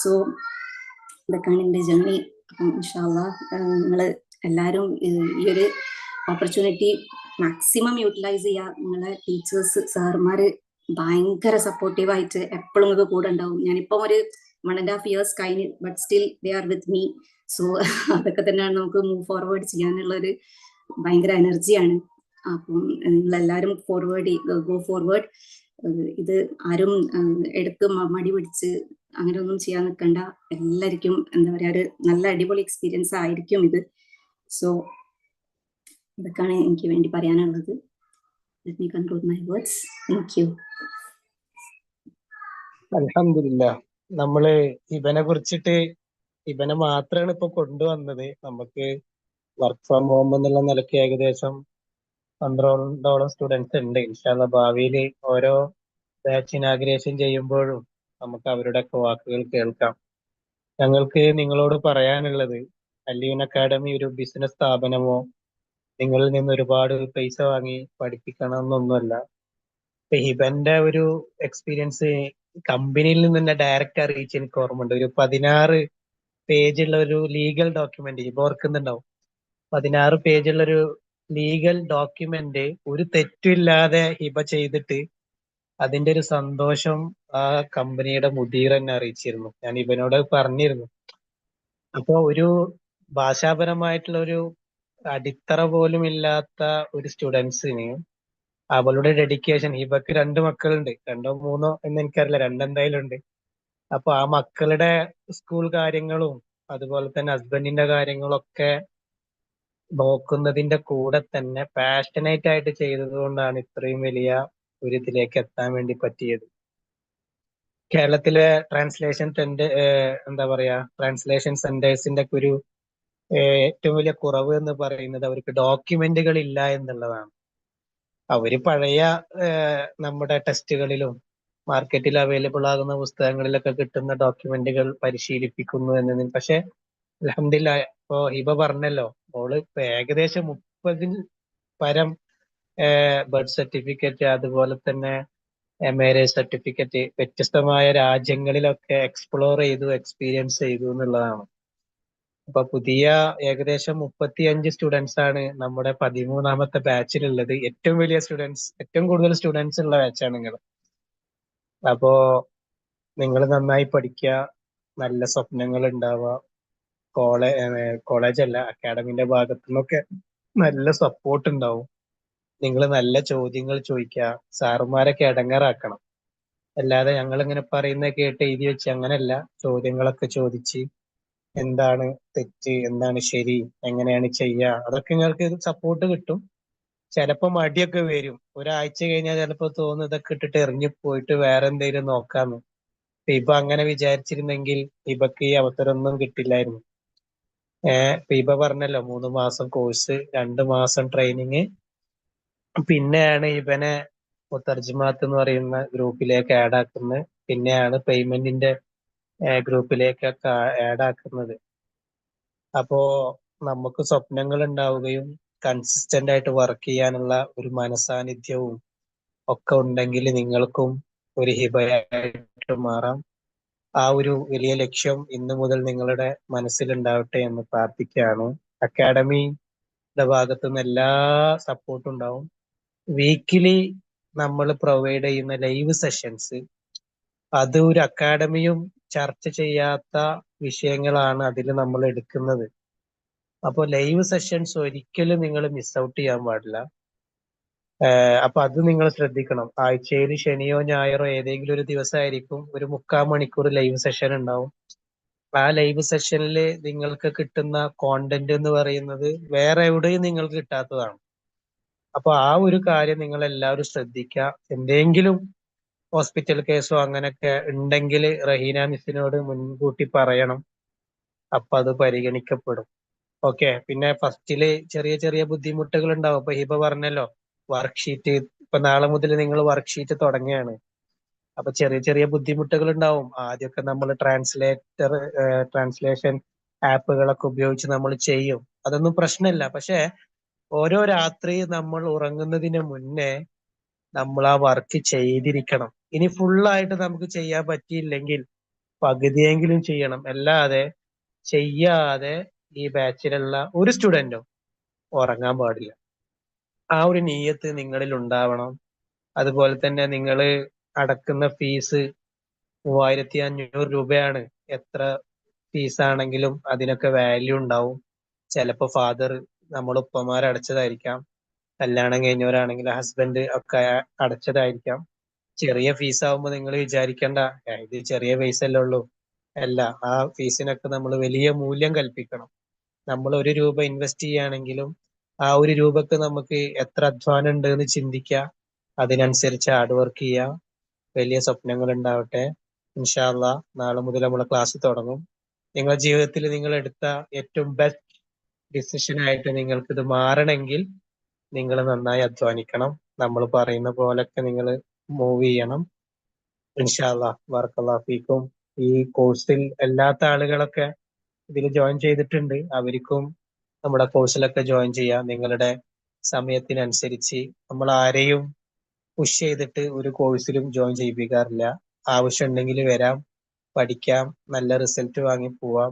സോ ഇതൊക്കെയാണ് എൻ്റെ ജേർണി. അപ്പം ഇൻഷാ അല്ലാഹ് നിങ്ങൾ എല്ലാവരും ഈ ഒരു ഓപ്പർച്യൂണിറ്റി മാക്സിമം യൂട്ടിലൈസ് ചെയ്യുക. നിങ്ങളെ ടീച്ചേഴ്സ്, സാറുമാര് ഭയങ്കര സപ്പോർട്ടീവായിട്ട് എപ്പോഴും ഇത് കൂടെ ഉണ്ടാവും. ഞാനിപ്പം ഒരു 1.5 years കഴിഞ്ഞ്, but still they are with me. So അതൊക്കെ തന്നെയാണ് നമുക്ക് മൂവ് ഫോർവേഡ് ചെയ്യാനുള്ള ഒരു ഭയങ്കര എനർജിയാണ്. അപ്പം നിങ്ങളെല്ലാവരും ഗോ ഫോർവേഡ്. ഇത് ആരും എടുത്ത് മടി പിടിച്ച് അങ്ങനെ ഒന്നും ചെയ്യാൻ നിൽക്കണ്ട. എല്ലാവർക്കും എന്താ പറയുക, ഒരു നല്ല അടിപൊളി എക്സ്പീരിയൻസ് ആയിരിക്കും ഇത്. സോ ഇതൊക്കെയാണ് എനിക്ക് വേണ്ടി പറയാനുള്ളത്. Let me conclude my words. Thank you. അൽഹംദുലില്ലാ. നമ്മള് ഇവനെ കുറിച്ചിട്ട് ഇവനെ മാത്രമാണ് ഇപ്പൊ കൊണ്ടുവന്നത്. നമുക്ക് വർക്ക് ഫ്രം ഹോം എന്നുള്ള നിലയ്ക്ക് ഏകദേശം 12ഓളം സ്റ്റുഡൻസ് ഉണ്ട്. ഇൻഷാല്ല ഭാവിയിൽ ഓരോ ബാച്ച് ഇനാഗ്രേഷൻ ചെയ്യുമ്പോഴും നമുക്ക് അവരുടെയൊക്കെ വാക്കുകൾ കേൾക്കാം. ഞങ്ങൾക്ക് നിങ്ങളോട് പറയാനുള്ളത്, അല്ലിയൂൻ അക്കാഡമി ഒരു ബിസിനസ് സ്ഥാപനമോ നിങ്ങളിൽ നിന്ന് ഒരുപാട് പൈസ വാങ്ങി പഠിപ്പിക്കണം എന്നൊന്നുമല്ല. ഇപ്പൊ ഹിബന്റെ ഒരു എക്സ്പീരിയൻസ് കമ്പനിയിൽ നിന്ന് തന്നെ ഡയറക്റ്റ് അറിയിച്ച് എനിക്ക് ഓർമ്മയുണ്ട്. ഒരു 16 പേജുള്ള ഒരു ലീഗൽ ഡോക്യുമെന്റ് ഹിബ ഓർക്കുന്നുണ്ടാവും. 16 പേജുള്ള ഒരു ലീഗൽ ഡോക്യുമെന്റ് ഒരു തെറ്റില്ലാതെ ഹിബ ചെയ്തിട്ട് അതിന്റെ ഒരു സന്തോഷം ആ കമ്പനിയുടെ മുദീർ തന്നെ അറിയിച്ചിരുന്നു. ഞാൻ ഇവനോട് പറഞ്ഞിരുന്നു. അപ്പൊ ഒരു ഭാഷാപരമായിട്ടുള്ള ഒരു അടിത്തറ പോലും ഇല്ലാത്ത ഒരു സ്റ്റുഡൻസിന് അവളുടെ ഡെഡിക്കേഷൻ, ഹിബക്ക് 2 മക്കളുണ്ട്, 2 or 3 എന്ന് എനിക്കറിയില്ല, 2 എന്തായാലും ഉണ്ട്. അപ്പൊ ആ മക്കളുടെ സ്കൂൾ കാര്യങ്ങളും അതുപോലെ തന്നെ ഹസ്ബൻഡിന്റെ കാര്യങ്ങളൊക്കെ നോക്കുന്നതിന്റെ കൂടെ തന്നെ പാഷനേറ്റ് ആയിട്ട് ചെയ്തത് കൊണ്ടാണ് ഇത്രയും വലിയ ഒരു ഇതിലേക്ക് എത്താൻ വേണ്ടി പറ്റിയത്. കേരളത്തിലെ ട്രാൻസ്ലേഷൻ എന്താ പറയാ, ട്രാൻസ്ലേഷൻ സെന്റേഴ്സിന്റെ ഒക്കെ ഒരു ഏറ്റവും വലിയ കുറവ് എന്ന് പറയുന്നത് അവർക്ക് ഡോക്യുമെന്റുകൾ ഇല്ല എന്നുള്ളതാണ്. അവര് പഴയ നമ്മുടെ ടെസ്റ്റുകളിലും മാർക്കറ്റിൽ അവൈലബിൾ ആകുന്ന പുസ്തകങ്ങളിലൊക്കെ കിട്ടുന്ന ഡോക്യുമെന്റുകൾ പരിശീലിപ്പിക്കുന്നു എന്നതിന്. പക്ഷെ അൽഹംദുലില്ലാ, ഇപ്പൊ ഹിബ പറഞ്ഞല്ലോ, ഓള് ഇപ്പൊ ഏകദേശം 30 പരം ബർത്ത് സർട്ടിഫിക്കറ്റ് അതുപോലെ തന്നെ മാരേജ് സർട്ടിഫിക്കറ്റ് വ്യത്യസ്തമായ രാജ്യങ്ങളിലൊക്കെ എക്സ്പ്ലോർ ചെയ്തു, എക്സ്പീരിയൻസ് ചെയ്തു എന്നുള്ളതാണ്. അപ്പൊ പുതിയ ഏകദേശം 35 സ്റ്റുഡൻസ് ആണ് നമ്മുടെ 13ാമത്തെ ബാച്ചിലുള്ളത്. ഏറ്റവും വലിയ സ്റ്റുഡൻസ്, ഏറ്റവും കൂടുതൽ സ്റ്റുഡൻസ് ഉള്ള ബാച്ചാണ് നിങ്ങൾ. അപ്പോ നിങ്ങൾ നന്നായി പഠിക്കുക, നല്ല സ്വപ്നങ്ങൾ ഉണ്ടാവുക. കോളേജ് അല്ല, അക്കാഡമിന്റെ ഭാഗത്തു നിന്നൊക്കെ നല്ല സപ്പോർട്ട് ഉണ്ടാവും. നിങ്ങൾ നല്ല ചോദ്യങ്ങൾ ചോദിക്കുക, സാറുമാരൊക്കെ ഇടങ്ങാറാക്കണം. അല്ലാതെ ഞങ്ങൾ ഇങ്ങനെ പറയുന്ന കേട്ട് എഴുതി വെച്ച് അങ്ങനെയല്ല. ചോദ്യങ്ങളൊക്കെ ചോദിച്ച് എന്താണ് തെറ്റ്, എന്താണ് ശരി, എങ്ങനെയാണ് ചെയ്യുക, അതൊക്കെ നിങ്ങൾക്ക് സപ്പോർട്ട് കിട്ടും. ചിലപ്പോ മടിയൊക്കെ വരും. ഒരാഴ്ച കഴിഞ്ഞാൽ ചിലപ്പോ തോന്നും ഇതൊക്കെ ഇട്ടിട്ട് എറിഞ്ഞു പോയിട്ട് വേറെ എന്തെങ്കിലും നോക്കാന്ന്. ഇപ്പൊ അങ്ങനെ വിചാരിച്ചിരുന്നെങ്കിൽ ഇബക്ക് ഈ അവസരമൊന്നും കിട്ടില്ലായിരുന്നു. ഇബ പറഞ്ഞല്ലോ 3 മാസം കോഴ്സ്, 2 മാസം ട്രെയിനിങ്, പിന്നെയാണ് ഇവനെ തർജിമാത്ത് എന്ന് പറയുന്ന ഗ്രൂപ്പിലേക്ക് ആഡ് ആക്കുന്നത്. പിന്നെയാണ് പേയ്മെന്റിന്റെ ഗ്രൂപ്പിലേക്കൊക്കെ ആഡ് ആക്കുന്നത്. അപ്പോ നമുക്ക് സ്വപ്നങ്ങൾ ഉണ്ടാവുകയും കൺസിസ്റ്റന്റ് ആയിട്ട് വർക്ക് ചെയ്യാനുള്ള ഒരു മനസാന്നിധ്യവും ഒക്കെ ഉണ്ടെങ്കിൽ നിങ്ങൾക്കും ഒരു ഹിബയായിട്ട് മാറാം. ആ ഒരു വലിയ ലക്ഷ്യം ഇന്നു മുതൽ നിങ്ങളുടെ മനസ്സിലുണ്ടാവട്ടെ എന്ന് പ്രാർത്ഥിക്കുകയാണ്. അക്കാഡമിയുടെ ഭാഗത്തുനിന്ന് എല്ലാ സപ്പോർട്ടും ഉണ്ടാവും. വീക്കിലി നമ്മൾ പ്രൊവൈഡ് ചെയ്യുന്ന ലൈവ് സെഷൻസ്, അത് ഒരു അക്കാഡമിയും ചർച്ച ചെയ്യാത്ത വിഷയങ്ങളാണ് അതിൽ നമ്മൾ എടുക്കുന്നത്. അപ്പോൾ ലൈവ് സെഷൻസ് ഒരിക്കലും നിങ്ങൾ മിസ് ഔട്ട് ചെയ്യാൻ പാടില്ല. അപ്പൊ അത് നിങ്ങൾ ശ്രദ്ധിക്കണം. ആഴ്ചയിൽ ശനിയോ ഞായറോ ഏതെങ്കിലും ഒരു ദിവസമായിരിക്കും ഒരു 3/4 മണിക്കൂർ ലൈവ് സെഷൻ ഉണ്ടാവും. ആ ലൈവ് സെഷനിൽ നിങ്ങൾക്ക് കിട്ടുന്ന കോണ്ടന്റ് എന്ന് പറയുന്നത് വേറെ എവിടെയും നിങ്ങൾക്ക് കിട്ടാത്തതാണ്. അപ്പൊ ആ ഒരു കാര്യം നിങ്ങൾ എല്ലാവരും ശ്രദ്ധിക്കുക. എന്തെങ്കിലും ഹോസ്പിറ്റൽ കേസോ അങ്ങനെയൊക്കെ ഉണ്ടെങ്കിൽ റഹീന മിസ്സിനോട് മുൻകൂട്ടി പറയണം. അപ്പൊ അത് പരിഗണിക്കപ്പെടും. ഓക്കെ. പിന്നെ ഫസ്റ്റില് ചെറിയ ചെറിയ ബുദ്ധിമുട്ടുകൾ ഉണ്ടാവും. ഇപ്പൊ ഹിബ പറഞ്ഞല്ലോ, വർക്ക്ഷീറ്റ്, ഇപ്പൊ നാളെ മുതൽ നിങ്ങൾ വർക്ക്ഷീറ്റ് തുടങ്ങുകയാണ്. അപ്പൊ ചെറിയ ചെറിയ ബുദ്ധിമുട്ടുകൾ ഉണ്ടാവും. ആദ്യമൊക്കെ നമ്മൾ ട്രാൻസ്ലേഷൻ ആപ്പുകളൊക്കെ ഉപയോഗിച്ച് നമ്മൾ ചെയ്യും. അതൊന്നും പ്രശ്നമില്ല. പക്ഷെ ഓരോ രാത്രി നമ്മൾ ഉറങ്ങുന്നതിന് മുന്നേ നമ്മൾ ആ വർക്ക് ചെയ്തിരിക്കണം. ഇനി ഫുള്ളായിട്ട് നമുക്ക് ചെയ്യാൻ പറ്റിയില്ലെങ്കിൽ പകുതിയെങ്കിലും ചെയ്യണം. അല്ലാതെ ചെയ്യാതെ ഈ ബാച്ചിലുള്ള ഒരു സ്റ്റുഡന്റും ഉറങ്ങാൻ പാടില്ല. ആ ഒരു നീയത്ത് നിങ്ങളിൽ ഉണ്ടാവണം. അതുപോലെ തന്നെ നിങ്ങൾ അടക്കുന്ന ഫീസ് 3500 രൂപയാണ്. എത്ര ഫീസാണെങ്കിലും അതിനൊക്കെ വാല്യൂ ഉണ്ടാവും. ചിലപ്പോൾ ഫാദർ, നമ്മൾ ഉപ്പമാർ അടച്ചതായിരിക്കാം, കല്യാണം കഴിഞ്ഞവരാണെങ്കിൽ ഹസ്ബൻഡ് ഒക്കെ അടച്ചതായിരിക്കാം. ചെറിയ ഫീസാവുമ്പോൾ നിങ്ങൾ വിചാരിക്കണ്ട ഇത് ചെറിയ പൈസ അല്ലേ ഉള്ളൂ. അല്ല, ആ ഫീസിനൊക്കെ നമ്മൾ വലിയ മൂല്യം കൽപ്പിക്കണം. നമ്മൾ 1 രൂപ ഇൻവെസ്റ്റ് ചെയ്യുകയാണെങ്കിലും ആ 1 രൂപക്ക് നമുക്ക് എത്ര അധ്വാനം ഉണ്ട് എന്ന് ചിന്തിക്കുക. അതിനനുസരിച്ച് ഹാർഡ് വർക്ക് ചെയ്യുക. വലിയ സ്വപ്നങ്ങൾ ഉണ്ടാവട്ടെ. ഇൻഷാ അള്ളാ നാളെ മുതൽ നമ്മളെ ക്ലാസ് തുടങ്ങും. നിങ്ങളുടെ ജീവിതത്തിൽ നിങ്ങൾ എടുത്ത ഏറ്റവും ബെസ്റ്റ് ഡിസിഷൻ ആയിട്ട് നിങ്ങൾക്ക് ഇത് മാറണമെങ്കിൽ നിങ്ങൾ നന്നായി അധ്വാനിക്കണം. നമ്മൾ പറയുന്ന പോലൊക്കെ നിങ്ങൾ മൂവ് ചെയ്യണം. ഇൻഷാ അള്ളാ ബറക്കല്ലാഹു ഫീക്കും. ഈ കോഴ്സിൽ അല്ലാത്ത ആളുകളൊക്കെ ഇതിൽ ജോയിൻ ചെയ്തിട്ടുണ്ട്. അവർക്കും നമ്മുടെ കോഴ്സിലൊക്കെ ജോയിൻ ചെയ്യാം. നിങ്ങളുടെ സമയത്തിനനുസരിച്ച് നമ്മൾ ആരെയും പുഷ് ചെയ്തിട്ട് ഒരു കോഴ്സിലും ജോയിൻ ചെയ്യിപ്പിക്കാറില്ല. ആവശ്യമുണ്ടെങ്കിൽ വരാം, പഠിക്കാം, നല്ല റിസൾട്ട് വാങ്ങി പോവാം.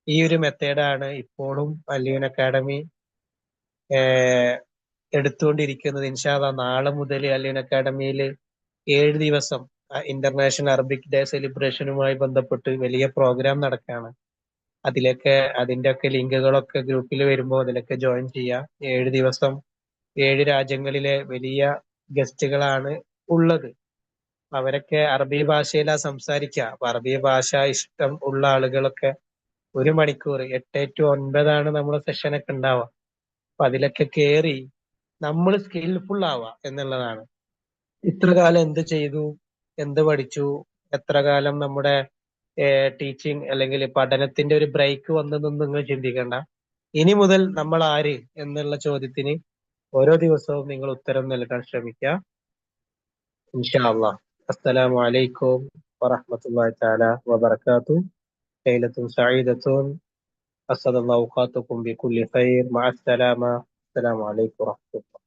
ഈ ഒരു മെത്തേഡാണ് ഇപ്പോഴും അലിയൻ അക്കാഡമി എടുത്തുകൊണ്ടിരിക്കുന്നത്. ഇൻഷാ അള്ളാ നാളെ മുതൽ അലിയൻ അക്കാഡമിയിൽ 7 ദിവസം ഇന്റർനാഷണൽ അറബിക് ഡേ സെലിബ്രേഷനുമായി ബന്ധപ്പെട്ട് വലിയ പ്രോഗ്രാം നടക്കുകയാണ്. അതിന്റെ ഒക്കെ ലിങ്കുകളൊക്കെ ഗ്രൂപ്പിൽ വരുമ്പോൾ അതിലൊക്കെ ജോയിൻ ചെയ്യാം. 7 ദിവസം 7 രാജ്യങ്ങളിലെ വലിയ ഗസ്റ്റുകളാണ് ഉള്ളത്. അവരൊക്കെ അറബി ഭാഷയിലാ സംസാരിക്കുക. അപ്പൊ അറബി ഭാഷ ഇഷ്ടം ഉള്ള ആളുകളൊക്കെ 1 മണിക്കൂർ 8 to 9 നമ്മുടെ സെഷനൊക്കെ ഉണ്ടാവുക. അപ്പൊ അതിലൊക്കെ കേറി നമ്മൾ സ്കിൽഫുൾ ആവുക എന്നുള്ളതാണ്. ഇത്ര കാലം എന്ത് ചെയ്തു, എന്ത് പഠിച്ചു, എത്ര കാലം നമ്മുടെ ടീച്ചിങ് അല്ലെങ്കിൽ പഠനത്തിന്റെ ഒരു ബ്രേക്ക് വന്നതെന്ന് നിങ്ങൾ ചിന്തിക്കേണ്ട. ഇനി മുതൽ നമ്മൾ ആര് എന്നുള്ള ചോദ്യത്തിന് ഓരോ ദിവസവും നിങ്ങൾ ഉത്തരം നൽകാൻ ശ്രമിക്കുക. ഇൻഷാ അള്ളാഹ്. അസ്സലാമു അലൈക്കും വറഹ്മത്തുള്ളാഹി തആല വബറകാതുഹു. ലൈലത്തുൻ സഈദത്തുൻ. അസ്സദല്ലാഹു ഖാത്തക്കും ബികുല്ലി ഖൈർ. മഅസ്സലാമ. അസ്സലാമു അലൈക്കും വറഹ്മത്തുള്ളാഹി.